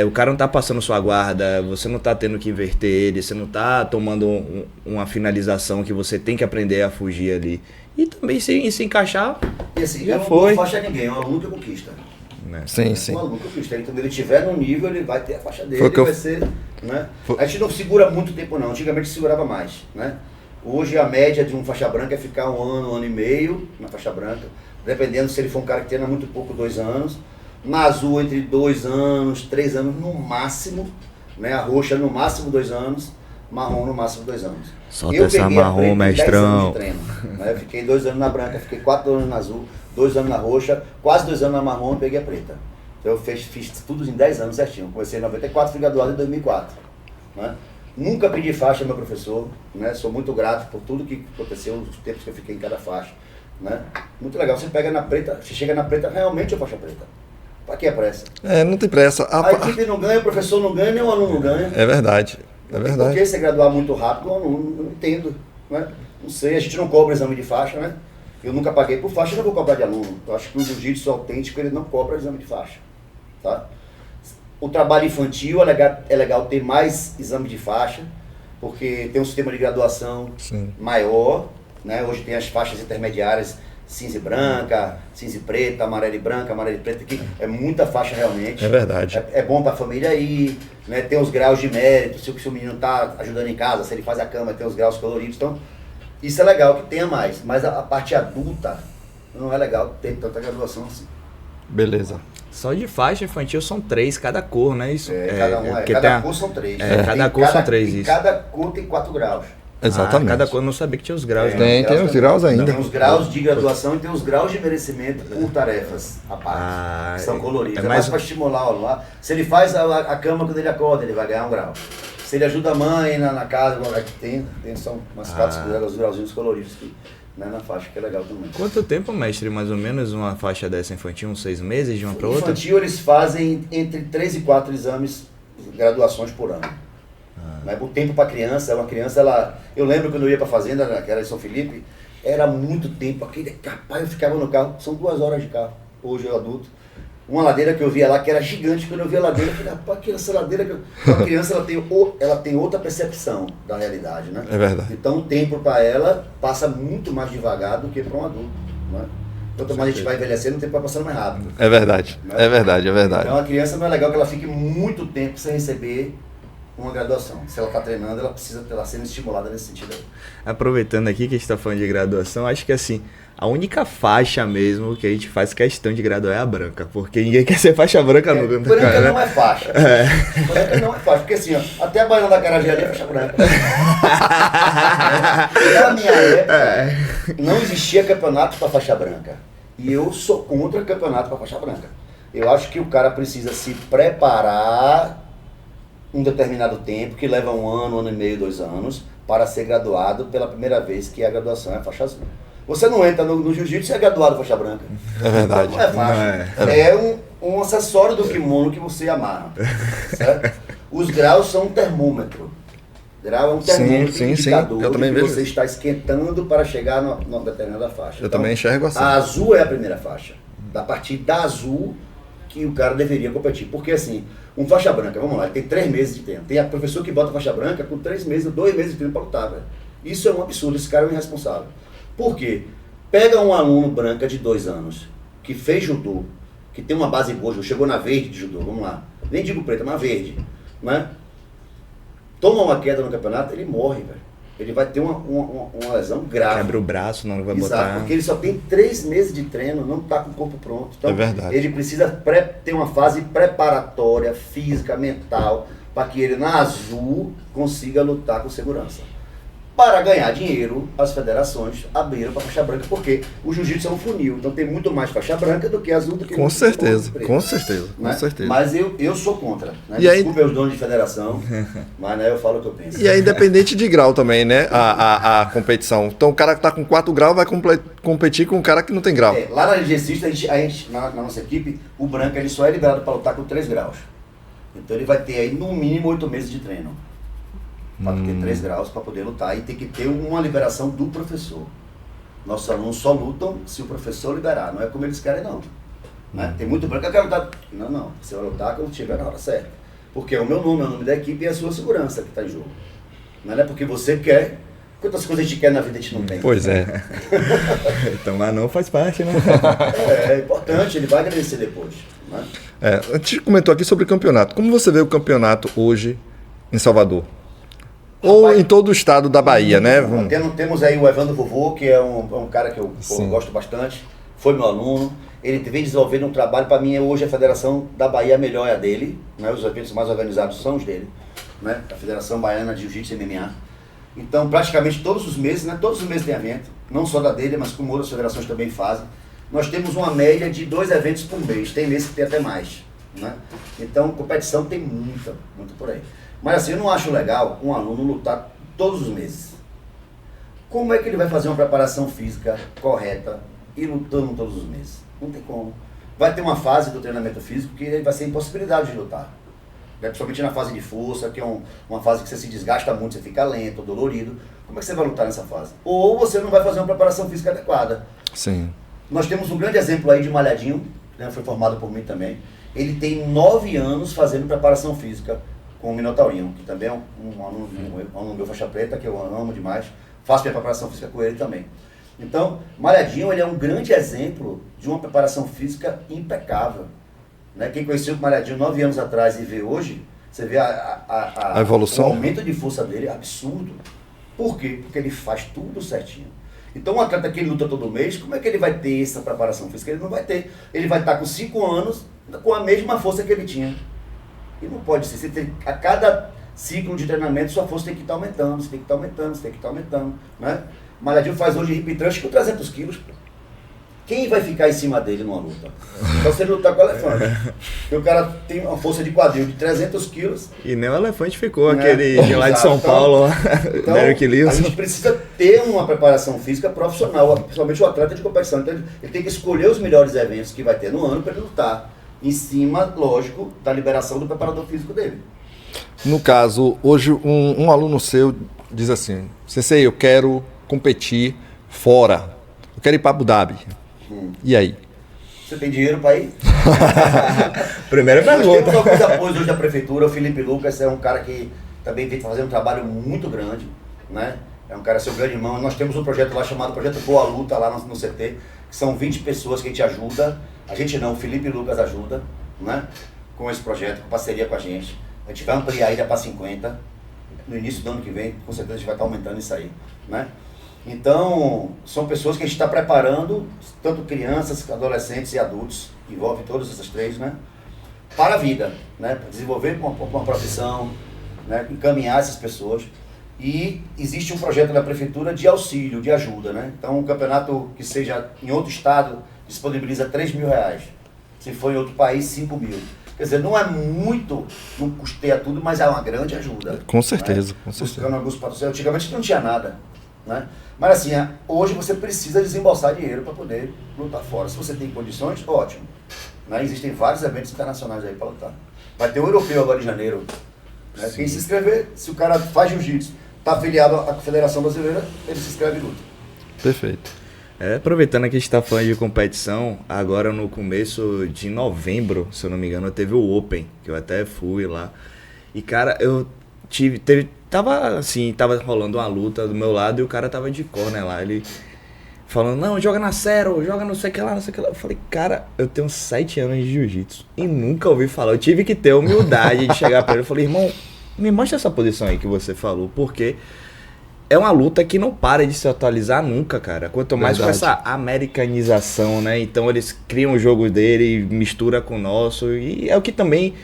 o cara não tá passando sua guarda, você não tá tendo que inverter ele, você não tá tomando uma finalização que você tem que aprender a fugir ali. E também se encaixar, E assim, já eu foi. não dou faixa a ninguém, é um aluno que conquista. Né? Sim, Um sim. aluno que conquista. Quando ele estiver no nível, ele vai ter a faixa dele, Foi o que eu- vai ser, né? A gente não segura muito tempo não, antigamente segurava mais, né? Hoje a média de um faixa branca é ficar um ano e meio na faixa branca, dependendo se ele for um cara que treina muito pouco, 2 anos. Na azul entre 2 anos, 3 anos no máximo, né? A roxa no máximo 2 anos, marrom no máximo 2 anos. Solta Eu essa peguei a marrom, preta em 10 mestrão. anos de treino, né? Fiquei 2 anos na branca, fiquei 4 anos na azul, 2 anos na roxa, quase 2 anos na marrom e peguei a preta. Então eu fiz tudo em 10 anos certinho. Comecei em 94, fui graduado em 2004. Né? Nunca pedi faixa ao meu professor, né? Sou muito grato por tudo que aconteceu, os tempos que eu fiquei em cada faixa. Né? Muito legal, você pega na preta, você chega na preta, realmente é faixa preta. Pra que a pressa? Não tem pressa. A equipe não ganha, o professor não ganha, nem o aluno ganha. É verdade, é Por verdade. que você graduar muito rápido, eu não entendo. Né? Não sei, a gente não cobra exame de faixa, né? Eu nunca paguei por faixa, eu não vou cobrar de aluno. Eu acho que o jiu-jitsu autêntico, ele não cobra exame de faixa. Tá? O trabalho infantil é legal ter mais exame de faixa, porque tem um sistema de graduação Sim. maior, né? Hoje tem as faixas intermediárias, cinza e branca, cinza e preta, amarela e branca, amarela e preta, que é muita faixa realmente. É verdade. É bom para a família ir, né? Tem os graus de mérito, se o menino está ajudando em casa, se ele faz a cama, tem os graus coloridos. Então, isso é legal que tenha mais, mas a parte adulta não é legal ter tanta graduação assim. Beleza. Só de faixa infantil são 3 cada cor, né? Isso porque Cada tem cor são 3. cada cor são 3, e isso. cada cor tem 4 graus. Exatamente. Cada cor, eu não sabia que tinha os graus. né? Tem os graus ainda. Tem os graus de graduação e tem os graus de merecimento por tarefas à parte. Que são coloridos. É mais para estimular o aluno. Se ele faz a cama quando ele acorda, ele vai ganhar 1 grau. Se ele ajuda a mãe na casa, tem são umas 4 grauzinhos coloridos aqui, né, na faixa, que é legal também. Quanto tempo, mestre, mais ou menos, uma faixa dessa infantil? Uns 6 meses de uma para outra? Infantil eles fazem entre 3 e 4 exames, graduações por ano. Mas o tempo para criança, uma criança, eu lembro quando eu ia para a fazenda, que era em São Felipe, era muito tempo, aquele capaz, eu ficava no carro, são 2 horas de carro, hoje eu adulto. Uma ladeira que eu via lá que era gigante, quando eu via a ladeira, eu falei, rapaz, que essa ladeira, a criança ela tem outra percepção da realidade, né? É verdade. Então o tempo para ela passa muito mais devagar do que para um adulto, né? Quanto mais a gente vai envelhecendo, o tempo vai passando mais rápido. É verdade. Né? É verdade, é verdade. Então a criança não é legal que ela fique muito tempo sem receber uma graduação. Se ela está treinando, ela precisa estar sendo estimulada nesse sentido aí. Aproveitando aqui que a gente está falando de graduação, acho que assim, a única faixa mesmo que a gente faz questão de graduar é a branca, porque ninguém quer ser faixa branca nunca. Branca não é faixa. Branca não é faixa, porque assim, ó, até a Baiana da Carajé ali é faixa branca. Na minha época, não existia campeonato para faixa branca. E eu sou contra campeonato para faixa branca. Eu acho que o cara precisa se preparar um determinado tempo, que leva 1 ano e meio, 2 anos, para ser graduado pela primeira vez, que a graduação é faixa azul. Você não entra no jiu-jitsu e é graduado faixa branca. É verdade. Não é faixa. É um acessório do kimono que você amarra. Certo? Os graus são um termômetro. Grau é um termômetro Sim. indicador Eu também de que vejo você isso. está esquentando para chegar numa determinada faixa. Eu também enxergo assim. A azul é a primeira faixa. A partir da azul que o cara deveria competir. Porque assim, um faixa branca, vamos lá, ele tem 3 meses de treino. Tem a professor que bota faixa branca com 3 meses, 2 meses de treino para lutar, velho. Isso é um absurdo, esse cara é um irresponsável. Por quê? Pega um aluno branca de 2 anos, que fez judô, que tem uma base boa, chegou na verde de judô, vamos lá. Nem digo preta, mas verde, né? Toma uma queda no campeonato, ele morre, velho. ele vai ter uma lesão grave. Quebra o braço, não vai Exato, botar... porque ele só tem 3 meses de treino, não está com o corpo pronto. Então, É verdade. ele precisa ter uma fase preparatória, física, mental, para que ele na azul consiga lutar com segurança. Para ganhar dinheiro, as federações abriram para faixa branca, porque o jiu-jitsu é um funil, então tem muito mais faixa branca do que azul, do que Com muito certeza, preto, com certeza, né? com certeza. Mas eu sou contra, né? E aí- Desculpe os donos de federação, mas né, eu falo o que eu penso. E é independente de grau também, né? A competição. Então o cara que tá com 4 graus vai competir com o cara que não tem grau. Lá na LGCista, a gente na nossa equipe, o branco ele só é liberado para lutar com 3 graus. Então ele vai ter aí no mínimo 8 meses de treino. Para ter 3 graus para poder lutar e tem que ter uma liberação do professor. Nossos alunos só lutam se o professor liberar, não é como eles querem não. Né? Tem muito branco que eu quero lutar. Não, você vai lutar quando tiver na hora certa. Porque é o meu nome, é o nome da equipe e a sua segurança que está em jogo. Não é porque você quer. Quantas coisas a gente quer na vida a gente não tem. Pois é. Então, mas não faz parte, né? É importante, ele vai agradecer depois. Né? A gente comentou aqui sobre o campeonato. Como você vê o campeonato hoje em Salvador? Ou Rapaz, em todo o estado da Bahia, né? Temos aí o Evandro Vovô, que é um cara que eu Sim. gosto bastante, foi meu aluno. Ele vem desenvolvendo um trabalho, para mim hoje a Federação da Bahia melhor é a dele, né? Os eventos mais organizados são os dele, né? A Federação Baiana de Jiu-Jitsu e MMA. Então praticamente todos os meses, né? Todos os meses tem evento, não só da dele, mas como outras federações também fazem. Nós temos uma média de 2 eventos por mês, tem meses que tem até mais, né? Então competição tem muita por aí. Mas assim, eu não acho legal um aluno lutar todos os meses. Como é que ele vai fazer uma preparação física correta e lutando todos os meses? Não tem como. Vai ter uma fase do treinamento físico que ele vai ser impossibilidade de lutar. Né? Principalmente na fase de força, que é uma fase que você se desgasta muito, você fica lento, dolorido. Como é que você vai lutar nessa fase? Ou você não vai fazer uma preparação física adequada. Sim. Nós temos um grande exemplo aí de Malhadinho, né? Foi formado por mim também. Ele tem 9 anos fazendo preparação física com o Minotaurinho, que também é um aluno meu faixa preta, que eu amo demais. Faço minha preparação física com ele também. Então, Malhadinho ele é um grande exemplo de uma preparação física impecável. Né? Quem conheceu o Malhadinho 9 anos atrás e vê hoje, você vê A evolução. o aumento de força dele é absurdo. Por quê? Porque ele faz tudo certinho. Então um atleta que ele luta todo mês, como é que ele vai ter essa preparação física? Ele não vai ter. Ele vai estar com 5 anos com a mesma força que ele tinha. E não pode ser. Você tem, a cada ciclo de treinamento, sua força tem que estar aumentando, você tem que estar aumentando, você tem que estar aumentando. Né? Malhadinho faz hoje hip thrust com 300 quilos. Pô. Quem vai ficar em cima dele numa luta? Só se ele lutar com o elefante. Porque o cara tem uma força de quadril de 300 quilos. E nem o elefante ficou, Né? aquele de lá de São Então, Paulo, lá, Então, Derek a Lewis. gente precisa ter uma preparação física profissional, principalmente o atleta de competição. Então, ele tem que escolher os melhores eventos que vai ter no ano para ele lutar. Em cima, lógico, da liberação do preparador físico dele. No caso, hoje um aluno seu diz assim: Sensei, eu quero competir fora. Eu quero ir para Abu Dhabi. E aí? Você tem dinheiro para ir? Primeira Nós temos pergunta. alguns apoios hoje da prefeitura. O Felipe Lucas é um cara que também vem fazendo um trabalho muito grande, né? É um cara, seu grande irmão. Nós temos um projeto lá chamado Projeto Boa Luta, lá no CT, que são 20 pessoas que a gente ajuda. A gente não, o Felipe Lucas ajuda, né? Com esse projeto, com parceria com a gente. A gente vai ampliar ainda para 50. No início do ano que vem, com certeza a gente vai estar aumentando isso aí, né? Então, são pessoas que a gente está preparando, tanto crianças, adolescentes e adultos, envolve todas essas 3, né? Para a vida, né? Para desenvolver uma profissão, né? Encaminhar essas pessoas. E existe um projeto da prefeitura de auxílio, de ajuda, né? Então, um campeonato que seja em outro estado disponibiliza R$3.000. Se for em outro país, 5 mil. Quer dizer, não é muito, não custeia tudo, mas é uma grande ajuda. Com certeza, né? com certeza. Buscando alguns patrocínios. Antigamente não tinha nada, né? Mas assim, hoje você precisa desembolsar dinheiro para poder lutar fora. Se você tem condições, ótimo. Né? Existem vários eventos internacionais aí para lutar. Vai ter um europeu agora em janeiro. Né? Quem se inscrever, se o cara faz jiu-jitsu, está afiliado à Federação Brasileira, ele se inscreve e luta. Perfeito. Aproveitando que a gente está falando de competição, agora no começo de novembro, se eu não me engano, teve o Open, que eu até fui lá. E cara, tava rolando uma luta do meu lado e o cara tava de corner lá, ele falando, não, joga na Zero, joga não sei o que lá, não sei o que lá. Eu falei, cara, eu tenho 7 anos de jiu-jitsu e nunca ouvi falar. Eu tive que ter humildade de chegar pra ele. Eu falei, irmão, me mostra essa posição aí que você falou, porque é uma luta que não para de se atualizar nunca, cara. Quanto mais com essa americanização, né? Então eles criam o jogo dele, mistura com o nosso. E é o que também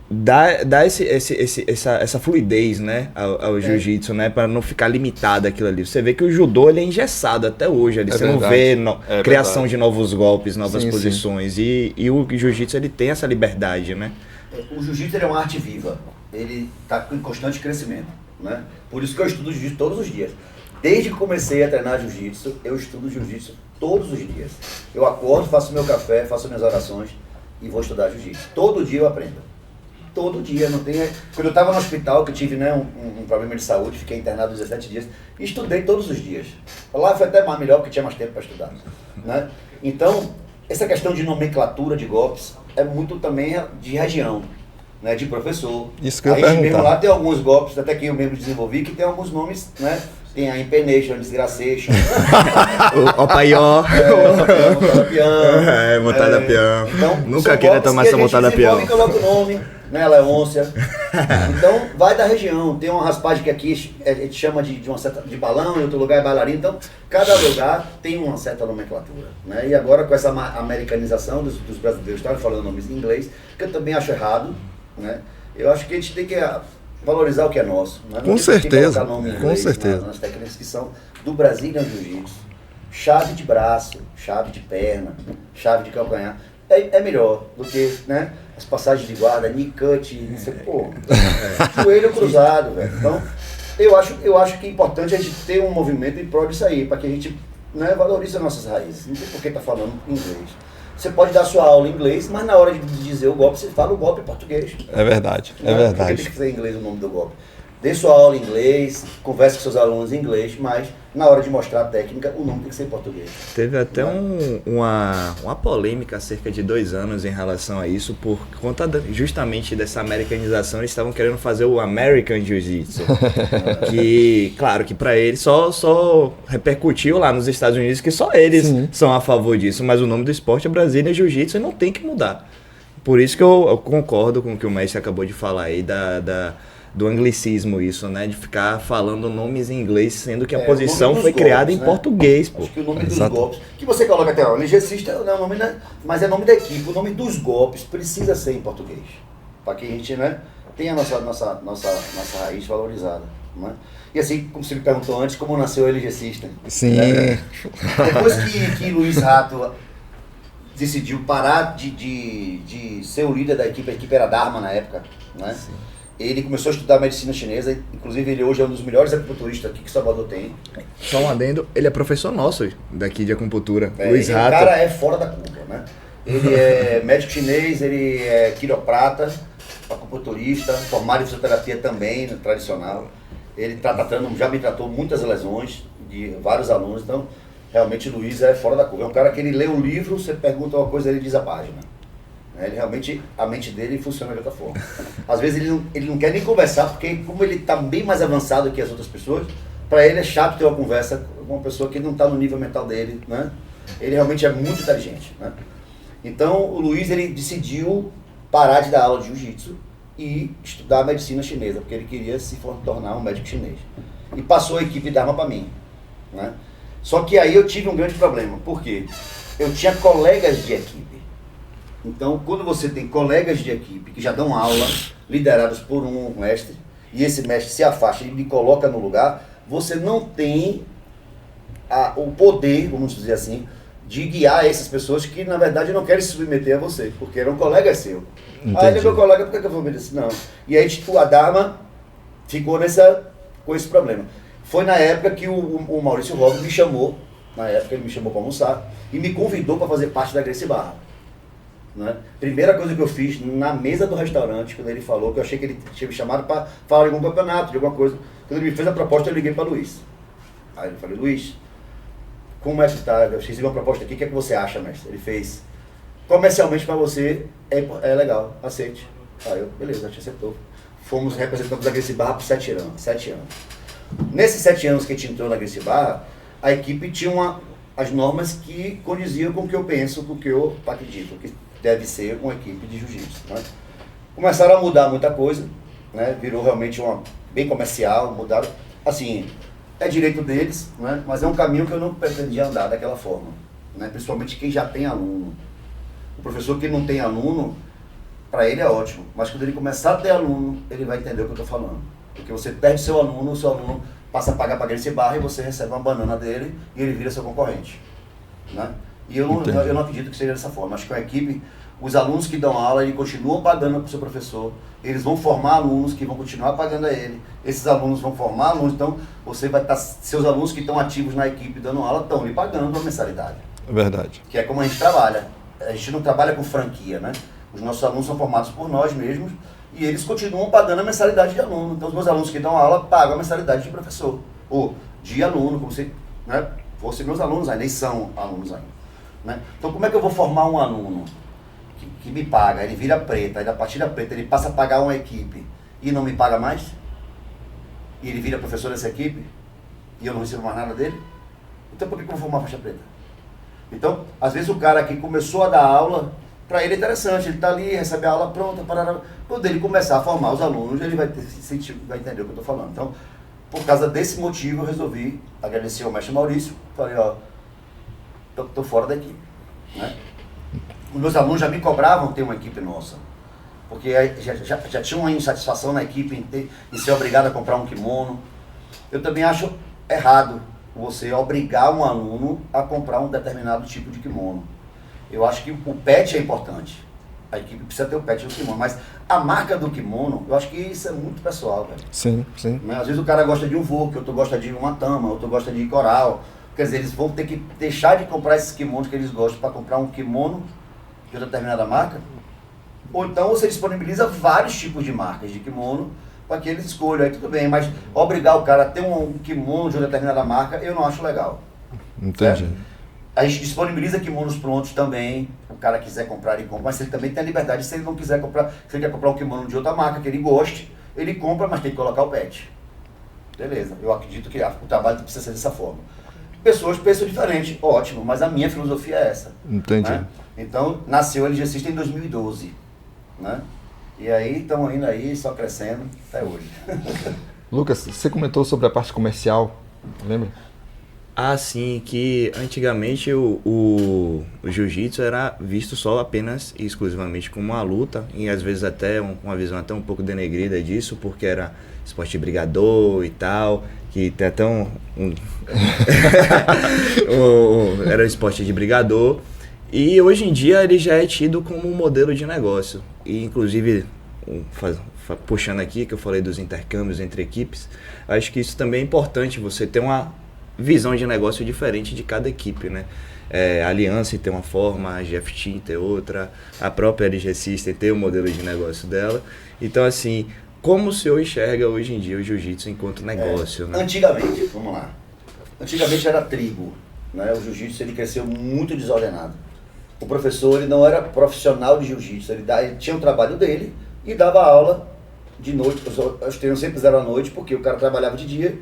dá essa fluidez, né? Ao jiu-jitsu, né? Pra não ficar limitado aquilo ali. Você vê que o judô ele é engessado até hoje. Ali. Você verdade. não vê criação de novos golpes, novas posições. Sim. E o jiu-jitsu ele tem essa liberdade, né? O jiu-jitsu é uma arte viva. Ele está em constante crescimento. Né? Por isso que eu estudo jiu-jitsu todos os dias. Desde que comecei a treinar jiu-jitsu, eu estudo jiu-jitsu todos os dias. Eu acordo, faço meu café, faço minhas orações e vou estudar jiu-jitsu. Todo dia eu aprendo. Todo dia, não tem... Quando eu estava no hospital, que eu tive, né, um problema de saúde, fiquei internado 17 dias, e estudei todos os dias. Lá foi até melhor, porque tinha mais tempo para estudar. Né? Então, essa questão de nomenclatura de golpes é muito também de região, né, de professor. Isso que eu ia perguntar. Mesmo lá tem alguns golpes, até que eu mesmo desenvolvi, que tem alguns nomes, né? Tem a Empenation, Desgraceixo. O paió. Montada peão. Montada peão. Então, nunca queira tomar essa montada peão. E coloca o nome, né? Leôncia. Então, vai da região. Tem uma raspagem que aqui a gente chama de uma certa, de balão, em outro lugar é bailarina. Então, cada lugar tem uma certa nomenclatura. Né? E agora, com essa americanização dos brasileiros estarem falando nomes em inglês, que eu também acho errado, né? Eu acho que a gente tem que valorizar o que é nosso. Né? Com certeza, nome em com inglês, certeza. nas técnicas que são do Brazilian Jiu-Jitsu. Chave de braço, chave de perna, chave de calcanhar. É melhor do que, né, as passagens de guarda, knee cut, não sei, joelho cruzado, velho. Então, eu acho que é importante a gente ter um movimento em prol disso aí, para que a gente, né, valorize as nossas raízes. Não tem por que tá falando inglês. Você pode dar sua aula em inglês, mas na hora de dizer o golpe, você fala o golpe em português. É verdade, Por que tem que ser em inglês o nome do golpe? Dê sua aula em inglês, converse com seus alunos em inglês, mas na hora de mostrar a técnica, o nome tem que ser em português. Teve até uma polêmica há cerca de 2 anos em relação a isso, por conta justamente dessa americanização. Eles estavam querendo fazer o American Jiu-Jitsu, que, claro, que pra eles só repercutiu lá nos Estados Unidos que só eles são a favor disso, mas o nome do esporte é Brazilian Jiu-Jitsu e não tem que mudar. Por isso que eu concordo com o que o mestre acabou de falar aí do anglicismo, isso, né? De ficar falando nomes em inglês, sendo que a posição foi criada em português, pô. Acho que o nome dos golpes, que você coloca até, o LGCista não é o nome, né? Mas é nome da equipe. O nome dos golpes precisa ser em português. Para que a gente, né, tenha a nossa raiz valorizada. Né? E assim, como você me perguntou antes, como nasceu o LGCista. Sim. Né? Depois que Luiz Rato decidiu parar de ser o líder da equipe, a equipe era Dharma na época, né? Sim. Ele começou a estudar medicina chinesa, inclusive ele hoje é um dos melhores acupunturistas aqui que Salvador tem. Só um adendo, ele é professor nosso daqui de acupuntura, Luiz Rato. O cara é fora da curva, né? Ele é médico chinês, ele é quiroprata, acupunturista, formado em fisioterapia também, tradicional. Ele tá tratando, já me tratou muitas lesões de vários alunos, então realmente o Luiz é fora da curva. É um cara que ele lê um livro, você pergunta uma coisa, ele diz a página. Ele realmente, a mente dele funciona de outra forma. Às vezes ele não quer nem conversar, porque como ele está bem mais avançado que as outras pessoas, para ele é chato ter uma conversa com uma pessoa que não está no nível mental dele, né? Ele realmente é muito inteligente, né? Então o Luiz, ele decidiu parar de dar aula de jiu-jitsu e estudar medicina chinesa, porque ele queria se tornar um médico chinês. E passou a equipe Dharma para mim, né? Só que aí eu tive um grande problema, por quê? Eu tinha colegas de equipe. Então, quando você tem colegas de equipe que já dão aula, liderados por um mestre, e esse mestre se afasta e lhe coloca no lugar, você não tem o poder, vamos dizer assim, de guiar essas pessoas que, na verdade, não querem se submeter a você, porque eram colegas seus. Ah, ele é meu colega, por que eu vou obedecer? Não. E aí, tipo, a Dharma ficou com esse problema. Foi na época que o Maurício Robles me chamou, ele me chamou para almoçar, e me convidou para fazer parte da Gracie Barra. Né? Primeira coisa que eu fiz na mesa do restaurante, quando ele falou, que eu achei que ele tinha me chamado para falar de algum campeonato, de alguma coisa. Quando ele me fez a proposta, eu liguei para Luiz. Aí eu falei, Luiz, como é que tá? Eu recebi uma proposta aqui, o que é que você acha, mestre? Ele fez, comercialmente para você é legal, aceite. Aí eu, beleza, a gente aceitou. Fomos representantes da Gracie Barra por 7 anos. Nesses 7 anos que a gente entrou na Gracie Barra, a equipe tinha as normas que condiziam com o que eu penso, com o que eu acredito, que deve ser uma equipe de jiu-jitsu. Né? Começaram a mudar muita coisa, né? Virou realmente bem comercial, mudaram. Assim, é direito deles, né? Mas é um caminho que eu não pretendia andar daquela forma, né? Principalmente quem já tem aluno. O professor que não tem aluno, para ele é ótimo, mas quando ele começar a ter aluno, ele vai entender o que eu estou falando. Porque você perde seu aluno, o seu aluno passa a pagar para Gracie Barra e você recebe uma banana dele e ele vira seu concorrente, né? E eu não acredito que seja dessa forma. Acho que a equipe, os alunos que dão aula, eles continuam pagando para o seu professor, eles vão formar alunos que vão continuar pagando a ele, esses alunos vão formar alunos, então você vai estar, seus alunos que estão ativos na equipe dando aula estão lhe pagando uma mensalidade. É verdade. Que é como a gente trabalha. A gente não trabalha com franquia, né? Os nossos alunos são formados por nós mesmos e eles continuam pagando a mensalidade de aluno. Então os meus alunos que dão aula pagam a mensalidade de professor, ou de aluno, como se, né, fossem meus alunos ainda, e são alunos ainda, né? Então como é que eu vou formar um aluno que me paga, ele vira preta, aí da partir da preta ele passa a pagar uma equipe e não me paga mais? E ele vira professor dessa equipe e eu não recebo mais nada dele? Então por que eu vou formar faixa preta? Então, às vezes o cara que começou a dar aula, para ele é interessante, ele está ali, recebe a aula pronta, parará. Quando ele começar a formar os alunos, ele vai entender o que eu estou falando. Então, por causa desse motivo, eu resolvi agradecer ao mestre Maurício, falei, ó, tô fora da equipe, né? Os meus alunos já me cobravam ter uma equipe nossa, porque já tinha uma insatisfação na equipe em ser obrigado a comprar um kimono. Eu também acho errado você obrigar um aluno a comprar um determinado tipo de kimono. Eu acho que o pet é importante. A equipe precisa ter o pet do kimono, mas a marca do kimono, eu acho que isso é muito pessoal, velho. Sim, sim. Né? Às vezes o cara gosta de um Vogue, outro gosta de uma Tama, outro gosta de coral. Quer dizer, eles vão ter que deixar de comprar esses kimonos que eles gostam para comprar um kimono de uma determinada marca. Ou então você disponibiliza vários tipos de marcas de kimono para que eles escolham, aí tudo bem, mas obrigar o cara a ter um kimono de uma determinada marca, eu não acho legal. Entendi. Certo? A gente disponibiliza kimonos prontos também, o cara quiser comprar, ele compra, mas ele também tem a liberdade, se ele não quiser comprar, se ele quer comprar um kimono de outra marca que ele goste, ele compra, mas tem que colocar o pet. Beleza, eu acredito que o trabalho precisa ser dessa forma. Pessoas pensam diferente, ótimo, mas a minha filosofia é essa. Entendi. Né? Então, nasceu a LG System em 2012, né? E aí, estamos indo aí, só crescendo até hoje. Lucas, você comentou sobre a parte comercial, lembra? Ah, sim, que antigamente o jiu-jitsu era visto só apenas e exclusivamente como uma luta, e às vezes até uma visão até um pouco denegrida disso, porque era esporte de brigador e tal, que tem até era um esporte de brigador, e hoje em dia ele já é tido como um modelo de negócio, e inclusive puxando aqui que eu falei dos intercâmbios entre equipes, acho que isso também é importante, você ter uma visão de negócio diferente de cada equipe, né? A Aliança tem uma forma, a GF Team tem outra, a própria LG System tem o modelo de negócio dela. Então, assim, como o senhor enxerga hoje em dia o jiu-jitsu enquanto negócio, né? Antigamente, vamos lá, antigamente era tribo, né? O jiu-jitsu ele cresceu muito desordenado. O professor ele não era profissional de jiu-jitsu, ele tinha o trabalho dele e dava aula de noite. Os treinos sempre eram à noite, porque o cara trabalhava de dia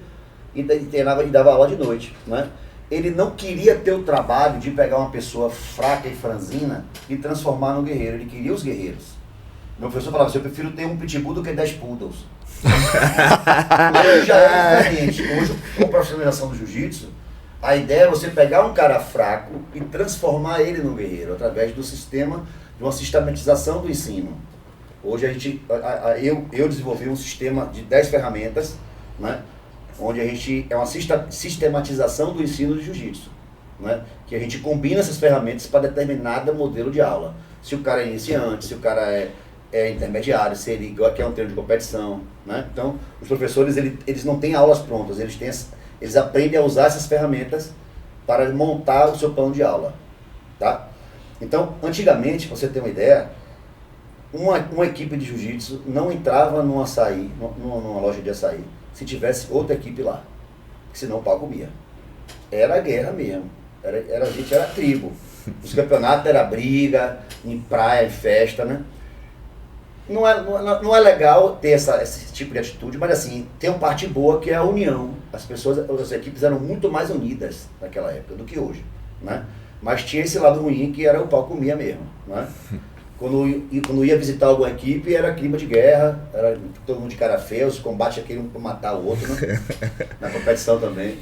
e treinava e dava aula de noite, né? Ele não queria ter o trabalho de pegar uma pessoa fraca e franzina e transformar num guerreiro, ele queria os guerreiros. Meu professor falava assim, eu prefiro ter um pitbull do que 10 poodles. Hoje já é diferente. Hoje, com a profissionalização do jiu-jitsu, a ideia é você pegar um cara fraco e transformar ele num guerreiro, através do sistema, de uma sistematização do ensino. Hoje eu desenvolvi um sistema de 10 ferramentas, né? Onde a gente é uma sistematização do ensino de jiu-jitsu, né? Que a gente combina essas ferramentas para determinado modelo de aula. Se o cara é iniciante, se o cara é intermediário, se ele quer um treino de competição, né? Então, os professores eles não têm aulas prontas, eles aprendem a usar essas ferramentas para montar o seu plano de aula, tá? Então, antigamente, pra você ter uma ideia, uma equipe de jiu-jitsu não entrava numa loja de açaí se tivesse outra equipe lá, senão o pau comia. Era guerra mesmo, a gente era tribo. Os campeonatos era briga, em praia, em festa, né? Não é legal ter esse tipo de atitude, mas assim, tem uma parte boa que é a união. As equipes eram muito mais unidas naquela época do que hoje, né? Mas tinha esse lado ruim que era o pau comia mesmo, né? Quando ia visitar alguma equipe, era clima de guerra, era todo mundo de cara feia, os combates aqui um para matar o outro, né? Na competição também.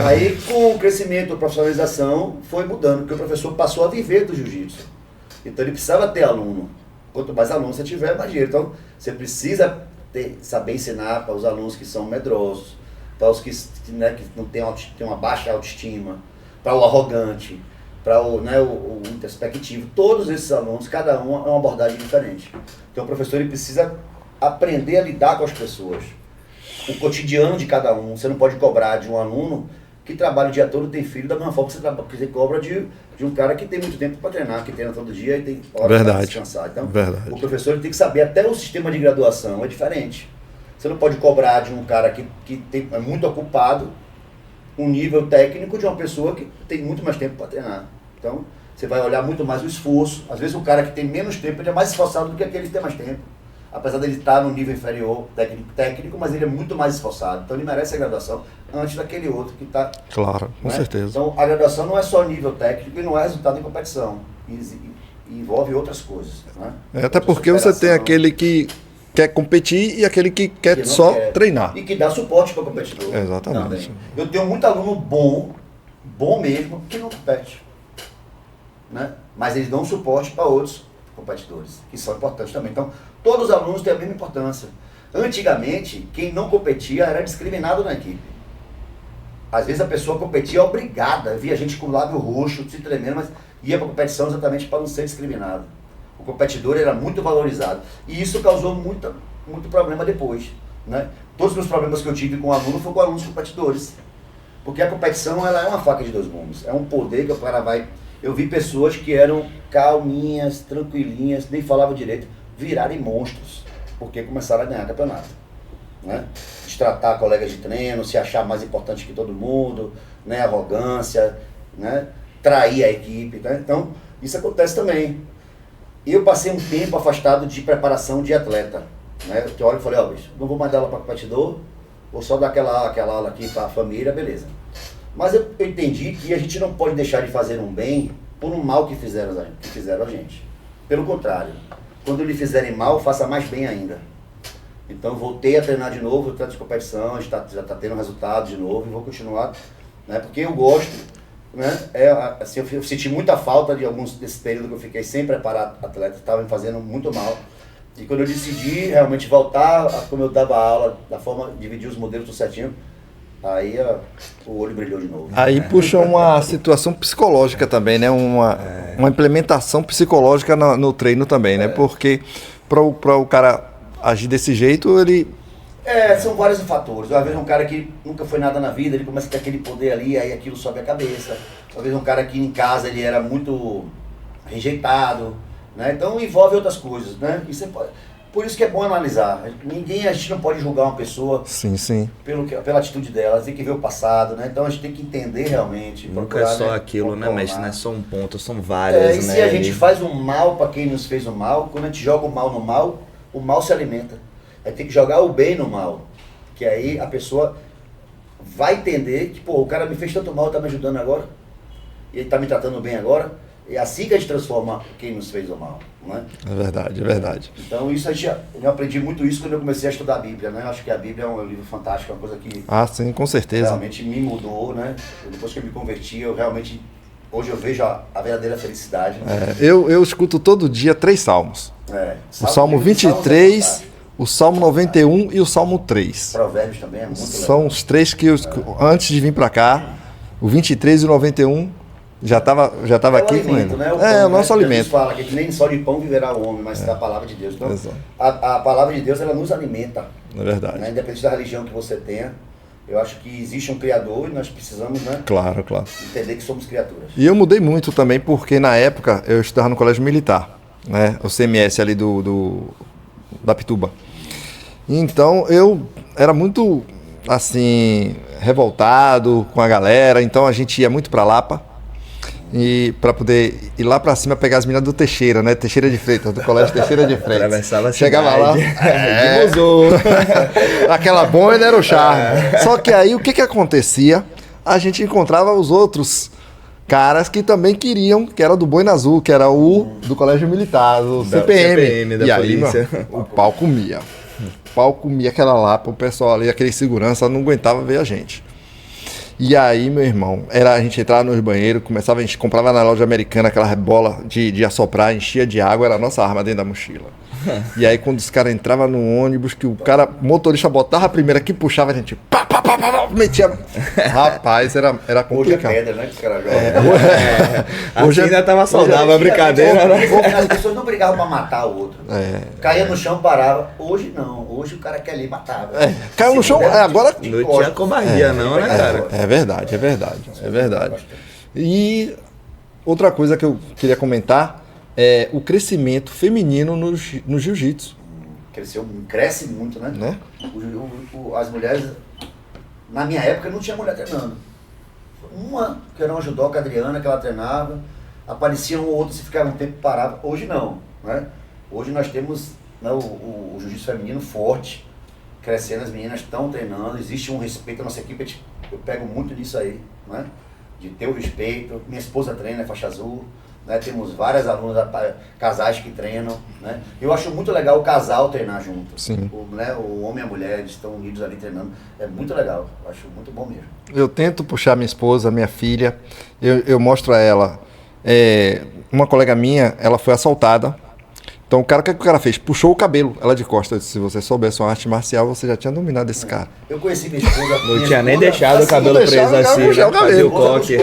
Aí, com o crescimento, a profissionalização, foi mudando, porque o professor passou a viver do jiu-jitsu. Então, ele precisava ter aluno. Quanto mais aluno você tiver, mais dinheiro. Então, você precisa saber ensinar para os alunos que são medrosos, para os que não têm uma baixa autoestima, para o arrogante, para o introspectivo. Todos esses alunos, cada um é uma abordagem diferente. Então o professor ele precisa aprender a lidar com as pessoas. O cotidiano de cada um. Você não pode cobrar de um aluno que trabalha o dia todo, tem filho, da mesma forma que você cobra de um cara que tem muito tempo para treinar, que treina todo dia e tem hora para descansar. Então o professor ele tem que saber, até o sistema de graduação é diferente. Você não pode cobrar de um cara que é muito ocupado um nível técnico de uma pessoa que tem muito mais tempo para treinar. Então, você vai olhar muito mais o esforço. Às vezes o cara que tem menos tempo, ele é mais esforçado do que aquele que tem mais tempo. Apesar dele estar no nível inferior técnico, mas ele é muito mais esforçado. Então ele merece a graduação antes daquele outro que está... Claro, com certeza. Então a graduação não é só nível técnico e não é resultado em competição. E envolve outras coisas. Né? Até porque você tem aquele que quer competir e aquele que quer só treinar. E que dá suporte para o competidor. Exatamente. Também. Eu tenho muito aluno bom mesmo, que não compete. Né? Mas eles dão suporte para outros competidores, que são importantes também. Então, todos os alunos têm a mesma importância. Antigamente, quem não competia era discriminado na equipe. Às vezes a pessoa competia obrigada, via gente com o lábio roxo, se tremendo, mas ia para a competição exatamente para não ser discriminado. O competidor era muito valorizado. E isso causou muito problema depois. Né? Todos os meus problemas que eu tive com aluno foram com alunos competidores. Porque a competição ela é uma faca de dois gumes. É um poder que o cara vai... Eu vi pessoas que eram calminhas, tranquilinhas, nem falavam direito, virarem monstros, porque começaram a ganhar campeonato. Né? Destratar colegas de treino, se achar mais importante que todo mundo, né? Arrogância, né? Trair a equipe. Né? Então, isso acontece também. Eu passei um tempo afastado de preparação de atleta. Né? Eu olho e falei, bicho, não vou mais dar aula para competidor, vou só dar aquela aula aqui para a família, beleza. Mas eu entendi que a gente não pode deixar de fazer um bem por um mal que fizeram a gente. Pelo contrário, quando lhe fizerem mal, faça mais bem ainda. Então voltei a treinar de novo, treino de competição, a gente já está tendo resultado de novo e vou continuar, né? Porque eu gosto, né? Assim, eu senti muita falta de desse período que eu fiquei sem preparar atleta, estava me fazendo muito mal. E quando eu decidi realmente voltar, como eu dava aula, da forma de dividir os modelos tudo certinho, aí o olho brilhou de novo. Aí puxa uma situação psicológica também, né? Uma implementação psicológica no treino também, né? Porque para o cara agir desse jeito, ele... São vários fatores. Às vezes um cara que nunca foi nada na vida, ele começa a ter aquele poder ali, aí aquilo sobe a cabeça. Às vezes um cara que em casa ele era muito rejeitado, né? Então envolve outras coisas, né? Por isso que é bom analisar. A gente não pode julgar uma pessoa sim. Pela atitude dela, tem que ver o passado, né? Então a gente tem que entender realmente. Nunca é só aquilo, né, mestre? Não é só um ponto, são várias, e se a gente faz um mal para quem nos fez o mal, quando a gente joga o mal no mal, o mal se alimenta. Aí tem que jogar o bem no mal. Que aí a pessoa vai entender que, o cara me fez tanto mal, tá me ajudando agora. E ele tá me tratando bem agora. É assim que a gente transforma quem nos fez o mal, né? É verdade. Então isso eu aprendi muito isso quando eu comecei a estudar a Bíblia, né? Eu acho que a Bíblia é um livro fantástico, uma coisa que... sim, com certeza. Realmente me mudou, né? Depois que eu me converti, hoje eu vejo a verdadeira felicidade. Né? Eu escuto todo dia 3 salmos. O Salmo 23, o Salmo 91 e o Salmo 3. Provérbios também é muito legal. São os 3 que antes de vir para cá, o 23 e o 91... Já estava aqui com ele. Né? O nosso alimento. Jesus fala que nem só de pão viverá o homem, mas da palavra de Deus. Então, a palavra de Deus, ela nos alimenta. É verdade. Né? Independente da religião que você tenha, eu acho que existe um Criador e nós precisamos, né? Claro. Entender que somos criaturas. E eu mudei muito também, porque na época eu estudava no colégio militar, né? O CMS ali da Pituba. Então eu era muito, assim, revoltado com a galera, então a gente ia muito pra Lapa. E para poder ir lá para cima pegar as meninas do Teixeira, né? Teixeira de Freitas, do colégio Teixeira de Freitas. Atravessava a Chegava cidade. lá, aquela boina era o charme. Só que aí o que acontecia? A gente encontrava os outros caras que também queriam, que era do Boina Azul, que era o do Colégio Militar, o CPM. Da E aí, polícia. mano, o pau comia. O pau comia aquela lá, o pessoal ali, aquele segurança, não aguentava ver a gente. E aí, meu irmão, a gente entrava nos banheiros, a gente comprava na loja americana aquela bola de assoprar, enchia de água, era a nossa arma dentro da mochila. E aí, quando os caras entravam no ônibus, que o motorista botava a primeira que puxava, a gente pá, metia. Rapaz, era Hoje é complicado. pedra, né? Que os caras jogam. Hoje ainda tava saudável a brincadeira, né? As pessoas não brigavam pra matar o outro. Caía no chão, parava. Hoje não. Hoje o cara quer ali matar. Caiu no chão, agora... Não tinha covardia não, né, cara? É verdade. E outra coisa que eu queria comentar é o crescimento feminino no jiu-jitsu. Cresce muito, né? As mulheres, na minha época, não tinha mulher treinando. Uma, que era uma judoca, a Adriana, que ela treinava, aparecia um ou outro, se ficava um tempo parava. Hoje não, né? Hoje nós temos, né, o jiu-jitsu feminino forte, crescendo, as meninas estão treinando, existe um respeito, a nossa equipe, eu pego muito nisso aí, né? De ter o respeito. Minha esposa treina, é faixa azul, né? Temos várias alunas, casais que treinam, né? Eu acho muito legal o casal treinar junto. Sim. O homem e a mulher, eles estão unidos ali treinando, é muito legal, eu acho muito bom mesmo. Eu tento puxar minha esposa, minha filha, eu mostro a ela, uma colega minha, ela foi assaltada. Então o que o cara fez? Puxou o cabelo, ela de costas. Se você soubesse uma arte marcial, você já tinha dominado esse cara. Eu conheci minha esposa. Não tinha nem deixado o cabelo preso assim, fazia o coque.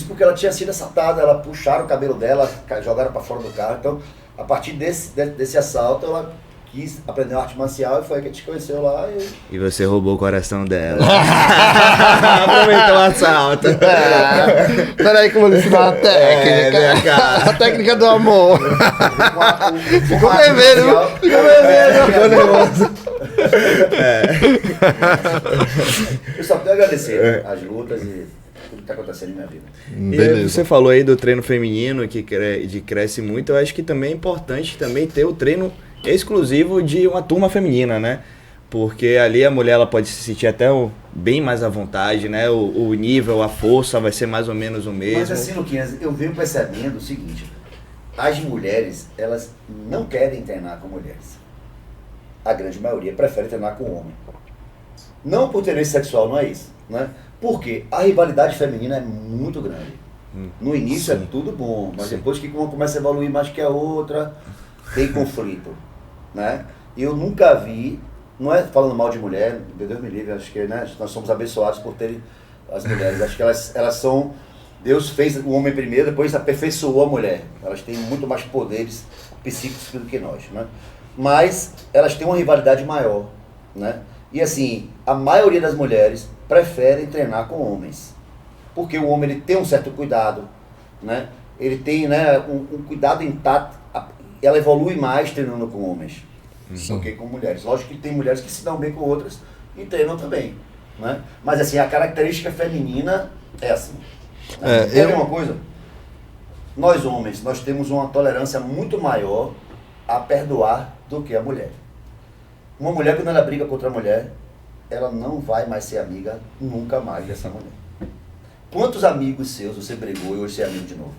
Porque ela tinha sido assaltada, ela puxaram o cabelo dela, jogaram pra fora do carro. Então, a partir desse assalto, ela quis aprender arte marcial e foi aí que a gente conheceu lá. E você roubou o coração dela. Aproveitou o assalto. Peraí que eu vou lhe ensinar uma técnica. A técnica do amor. Ficou nervoso. Ficou nervoso. Eu só quero agradecer as lutas e tudo que está acontecendo na minha vida. E você falou aí do treino feminino que cresce muito. Eu acho que também é importante também ter o treino exclusivo de uma turma feminina, né? Porque ali a mulher ela pode se sentir até bem mais à vontade, né? O nível, a força vai ser mais ou menos o mesmo. Mas assim, Luquinhas, eu venho percebendo o seguinte: as mulheres, elas não querem treinar com mulheres. A grande maioria prefere treinar com homem. Não por interesse sexual, não é isso, né? Porque a rivalidade feminina é muito grande. No início é tudo bom, mas depois que uma começa a evoluir mais que a outra, tem conflito, né? Eu nunca vi, não é falando mal de mulher, Deus me livre, acho que, né, nós somos abençoados por terem as mulheres, acho que elas são, Deus fez o homem primeiro, depois aperfeiçoou a mulher, elas têm muito mais poderes psíquicos do que nós, né? Mas elas têm uma rivalidade maior, né? E assim, a maioria das mulheres preferem treinar com homens, porque o homem ele tem um certo cuidado, né? Ele tem, né, um cuidado intacto, ela evolui mais treinando com homens do que com mulheres. Lógico que tem mulheres que se dão bem com outras e treinam também, né? Mas assim, a característica feminina é assim. Quer ver uma coisa? Nós homens, nós temos uma tolerância muito maior a perdoar do que a mulher. Uma mulher, quando ela briga contra a mulher, ela não vai mais ser amiga nunca mais dessa mulher. Quantos amigos seus você brigou e hoje você é amigo de novo?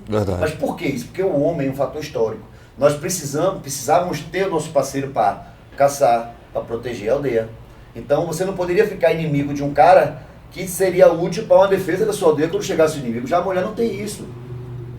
Verdade. Mas por que isso? Porque o homem é um fator histórico. Nós precisávamos ter o nosso parceiro para caçar, para proteger a aldeia. Então você não poderia ficar inimigo de um cara que seria útil para uma defesa da sua aldeia quando chegasse o inimigo. Já a mulher não tem isso,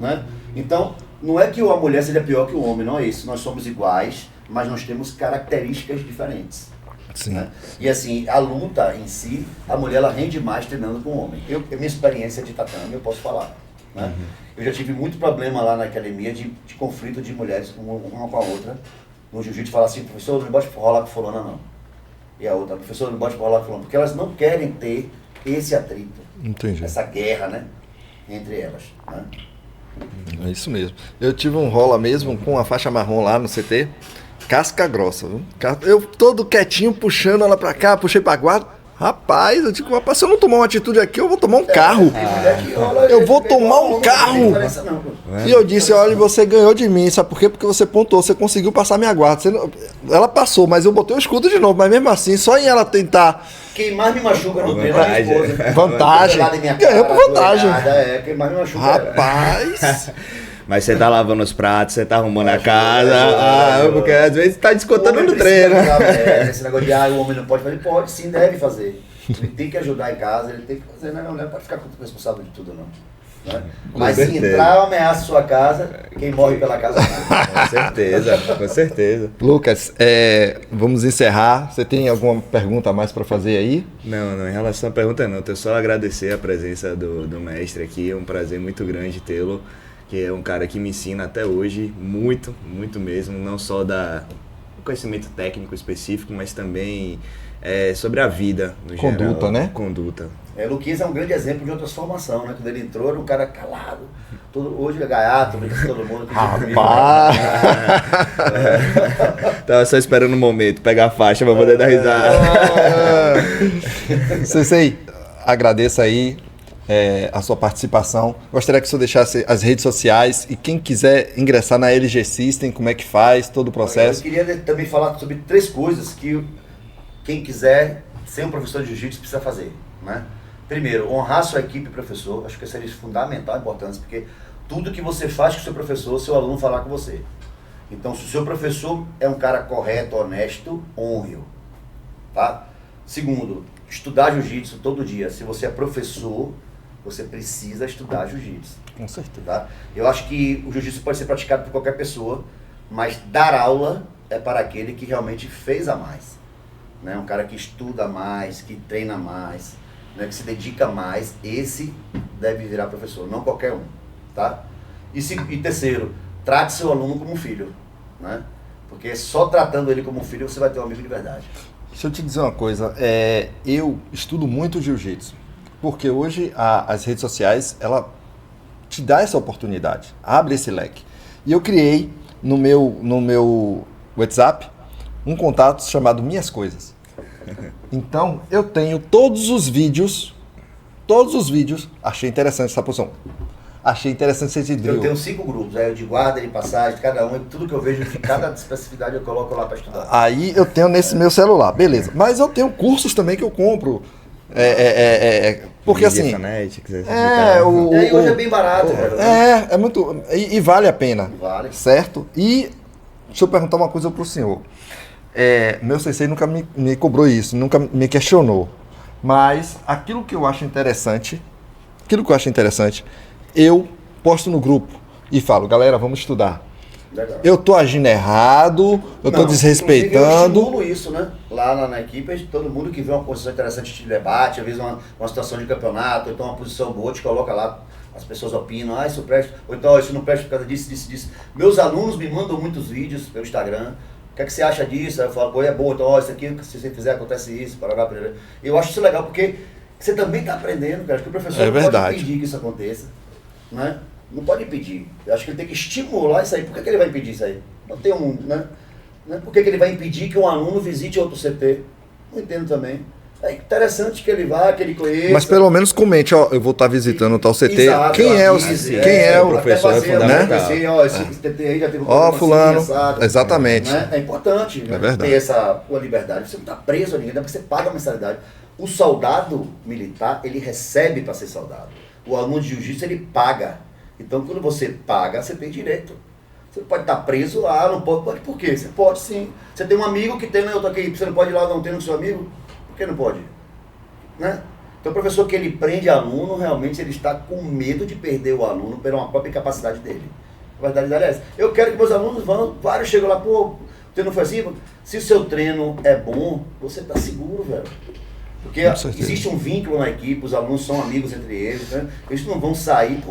né? Então, não é que a mulher seja pior que o homem, não é isso. Nós somos iguais, mas nós temos características diferentes. Sim. Né? E assim, a luta em si, a mulher ela rende mais treinando com o homem. Minha experiência de tatame, eu posso falar. Né? Eu já tive muito problema lá na academia de conflito de mulheres uma com a outra. No jiu-jitsu fala assim: professor, não pode rolar com fulana não. E a outra: professor, não pode rolar com fulana. Porque elas não querem ter esse atrito. Entendi. Essa guerra, né? Entre elas. Né? É isso mesmo. Eu tive um rola mesmo com a faixa marrom lá no CT, casca grossa, viu? Eu todo quietinho, puxando ela pra cá, puxei pra guarda. Rapaz, eu digo, rapaz, se eu não tomar uma atitude aqui, eu vou tomar um carro. Eu vou tomar um carro. E eu disse: olha, você ganhou de mim, sabe por quê? Porque você pontuou, você conseguiu passar minha guarda. Ela passou, mas eu botei o escudo de novo. Mas mesmo assim, só em ela tentar Quem mais me machuca no treino é a minha esposa. Vantagem. Ganhou por vantagem. Quem mais me machuca Rapaz. Mas você tá lavando os pratos, você tá arrumando a casa, porque às vezes tá descontando no treino. Esse negócio de o homem não pode fazer, pode sim, deve fazer. Ele tem que ajudar em casa, ele tem que fazer, né? Não pode ficar responsável de tudo, não. Né? Mas se entrar uma ameaça à sua casa, quem morre pela casa não. Com certeza. Lucas, vamos encerrar. Você tem alguma pergunta a mais para fazer aí? Não, em relação à pergunta não. Eu só agradecer a presença do mestre aqui, é um prazer muito grande tê-lo, que é um cara que me ensina até hoje muito, muito mesmo, não só do conhecimento técnico específico, mas também sobre a vida no Conduta, geral. Né? Conduta. Luquinhas é um grande exemplo de transformação, né? Quando ele entrou, era um cara calado. Hoje é gaiato, brinca com todo mundo. Rapaz! Tava só esperando um momento, pegar a faixa pra poder dar risada. Sensei, agradeço aí a sua participação. Gostaria que o senhor deixasse as redes sociais e quem quiser ingressar na LG System, como é que faz, todo o processo. Eu queria também falar sobre 3 coisas que quem quiser ser um professor de jiu-jitsu precisa fazer, né? Primeiro, honrar sua equipe, professor. Acho que isso é fundamental, importante, porque tudo que você faz com o seu professor, seu aluno falar com você. Então, se o seu professor é um cara correto, honesto, honre-o, tá? Segundo, estudar jiu-jitsu todo dia. Se você é professor, você precisa estudar jiu-jitsu. Com certeza. Tá? Eu acho que o jiu-jitsu pode ser praticado por qualquer pessoa, mas dar aula é para aquele que realmente fez a mais. Né? Um cara que estuda mais, que treina mais, né? Que se dedica mais, esse deve virar professor, não qualquer um. Tá? E terceiro, trate seu aluno como um filho. Né? Porque só tratando ele como um filho você vai ter um amigo de verdade. Deixa eu te dizer uma coisa, eu estudo muito jiu-jitsu, porque hoje as redes sociais, ela te dá essa oportunidade, abre esse leque. E eu criei no meu WhatsApp um contato chamado Minhas Coisas. Então, eu tenho todos os vídeos, achei interessante essa posição. Achei interessante esse drill. Eu tenho 5 grupos, de guarda, de passagem, de cada um, e tudo que eu vejo de cada especificidade eu coloco lá para estudar. Aí eu tenho nesse meu celular, beleza. Mas eu tenho cursos também que eu compro. Porque assim. E hoje é bem barato, velho. É muito. E vale a pena. Vale. Certo? E deixa eu perguntar uma coisa pro senhor. Meu sensei nunca me cobrou isso, nunca me questionou. Mas aquilo que eu acho interessante, eu posto no grupo e falo, galera, vamos estudar. Legal. Eu tô agindo errado, eu tô desrespeitando. Eu estimulo isso, né? Lá na equipe, todo mundo que vê uma posição interessante de debate, às vezes uma situação de campeonato, ou então uma posição boa, te coloca lá, as pessoas opinam, isso presta, ou então isso não presta por causa disso. Meus alunos me mandam muitos vídeos pelo Instagram. O que é que você acha disso? Aí eu falo, é bom, então isso aqui, se você fizer, acontece isso, parará. Eu acho isso legal, porque você também está aprendendo, cara, que o professor não pode impedir que isso aconteça, né? Não pode impedir. Eu acho que ele tem que estimular isso aí. Por que ele vai impedir isso aí? Não tem né? Por que ele vai impedir que um aluno visite outro CT? Não entendo também. É interessante que ele vá, que ele conheça. Mas pelo menos comente, eu vou estar visitando o tal CT. Exato, quem é o professor? É fundamental. Esse CT aí já teve fulano. Exatamente. Né? É importante ter essa liberdade. Você não está preso a ninguém, porque você paga a mensalidade. O soldado militar, ele recebe para ser soldado. O aluno de jiu-jitsu, ele paga. Então, quando você paga, você tem direito. Você pode estar preso, não pode. Pode por quê? Você pode sim. Você tem um amigo que tem, eu tô aqui, você não pode ir lá não ter no seu amigo? Por que não pode? Né? Então, o professor que ele prende aluno, realmente ele está com medo de perder o aluno pela própria capacidade dele. A verdade é essa. Eu quero que meus alunos vão, vários chegam lá, o treino foi assim. Se o seu treino é bom, você está seguro, velho. Porque existe um vínculo na equipe, os alunos são amigos entre eles, né? Eles não vão sair,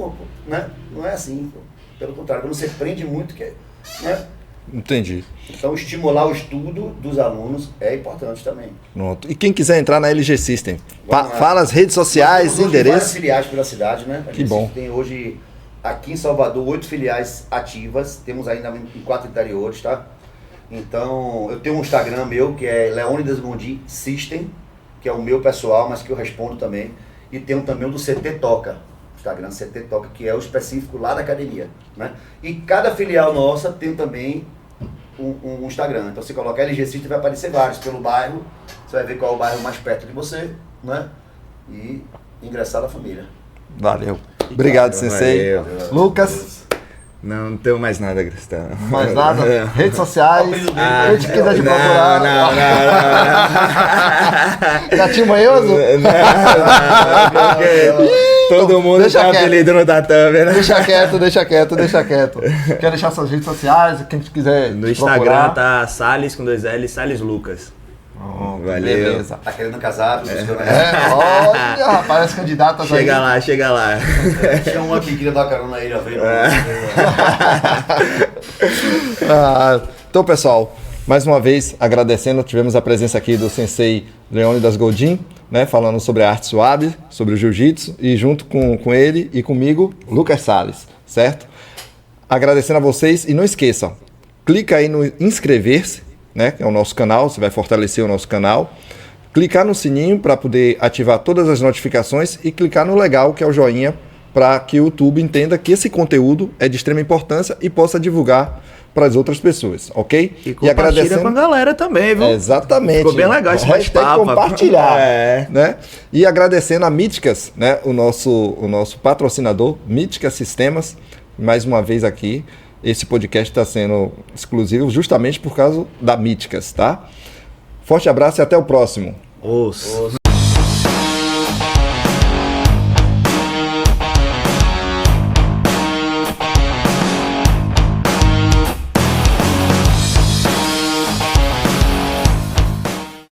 né? Não é assim, Pelo contrário, quando você prende muito, né? Entendi. Então, estimular o estudo dos alunos é importante também. Pronto. E quem quiser entrar na LG System, fala as redes sociais, endereço. Várias filiais pela cidade, né? Que bom. Tem hoje, aqui em Salvador, 8 filiais ativas, temos ainda em 4 interiores, tá? Então, eu tenho um Instagram meu, que é Leônidas Gondim System, que é o meu pessoal, mas que eu respondo também. E tenho também o do CT Toca, Instagram CT Toca, que é o específico lá da academia, né? E cada filial nossa tem também um Instagram. Então você coloca LG System, vai aparecer vários pelo bairro, você vai ver qual é o bairro mais perto de você, né? E ingressar na família. Valeu. Obrigado, Sensei. Valeu. Lucas, Não tenho mais nada, Cristão. mais nada? Redes sociais, Apelido dele, quem te quiser te procurar. Não. Gatinho manhoso? Todo mundo deixa tem quieto. apelido no tatame, né? Deixa quieto. Quer deixar suas redes sociais, quem te quiser No te Instagram procurar. tá Salles com 2 L, Salles Lucas. Pronto, Valeu. beleza. Tá querendo casar, buscando Olha, rapaz, as candidatas aí. Chega lá. Tinha um aqui que queria dar carona a ele, ó. Veio. Então, pessoal, mais uma vez agradecendo, tivemos a presença aqui do Sensei Leônidas Goldin, né, falando sobre a arte suave, sobre o jiu-jitsu, e junto com ele e comigo, Lucas Salles, certo? Agradecendo a vocês e não esqueçam, clica aí no inscrever-se, né, que é o nosso canal, você vai fortalecer o nosso canal, clicar no sininho para poder ativar todas as notificações e clicar no legal, que é o joinha, para que o YouTube entenda que esse conteúdo é de extrema importância e possa divulgar para as outras pessoas, ok? E compartilha com a galera também, viu? Exatamente. Ficou bem legal esse Hashtag bate-papo. compartilhar, É. né? E agradecendo a Míticas, né? O nosso patrocinador, Míticas Sistemas, mais uma vez aqui. Esse podcast está sendo exclusivo justamente por causa da Míticas, tá? Forte abraço e até o próximo. Os.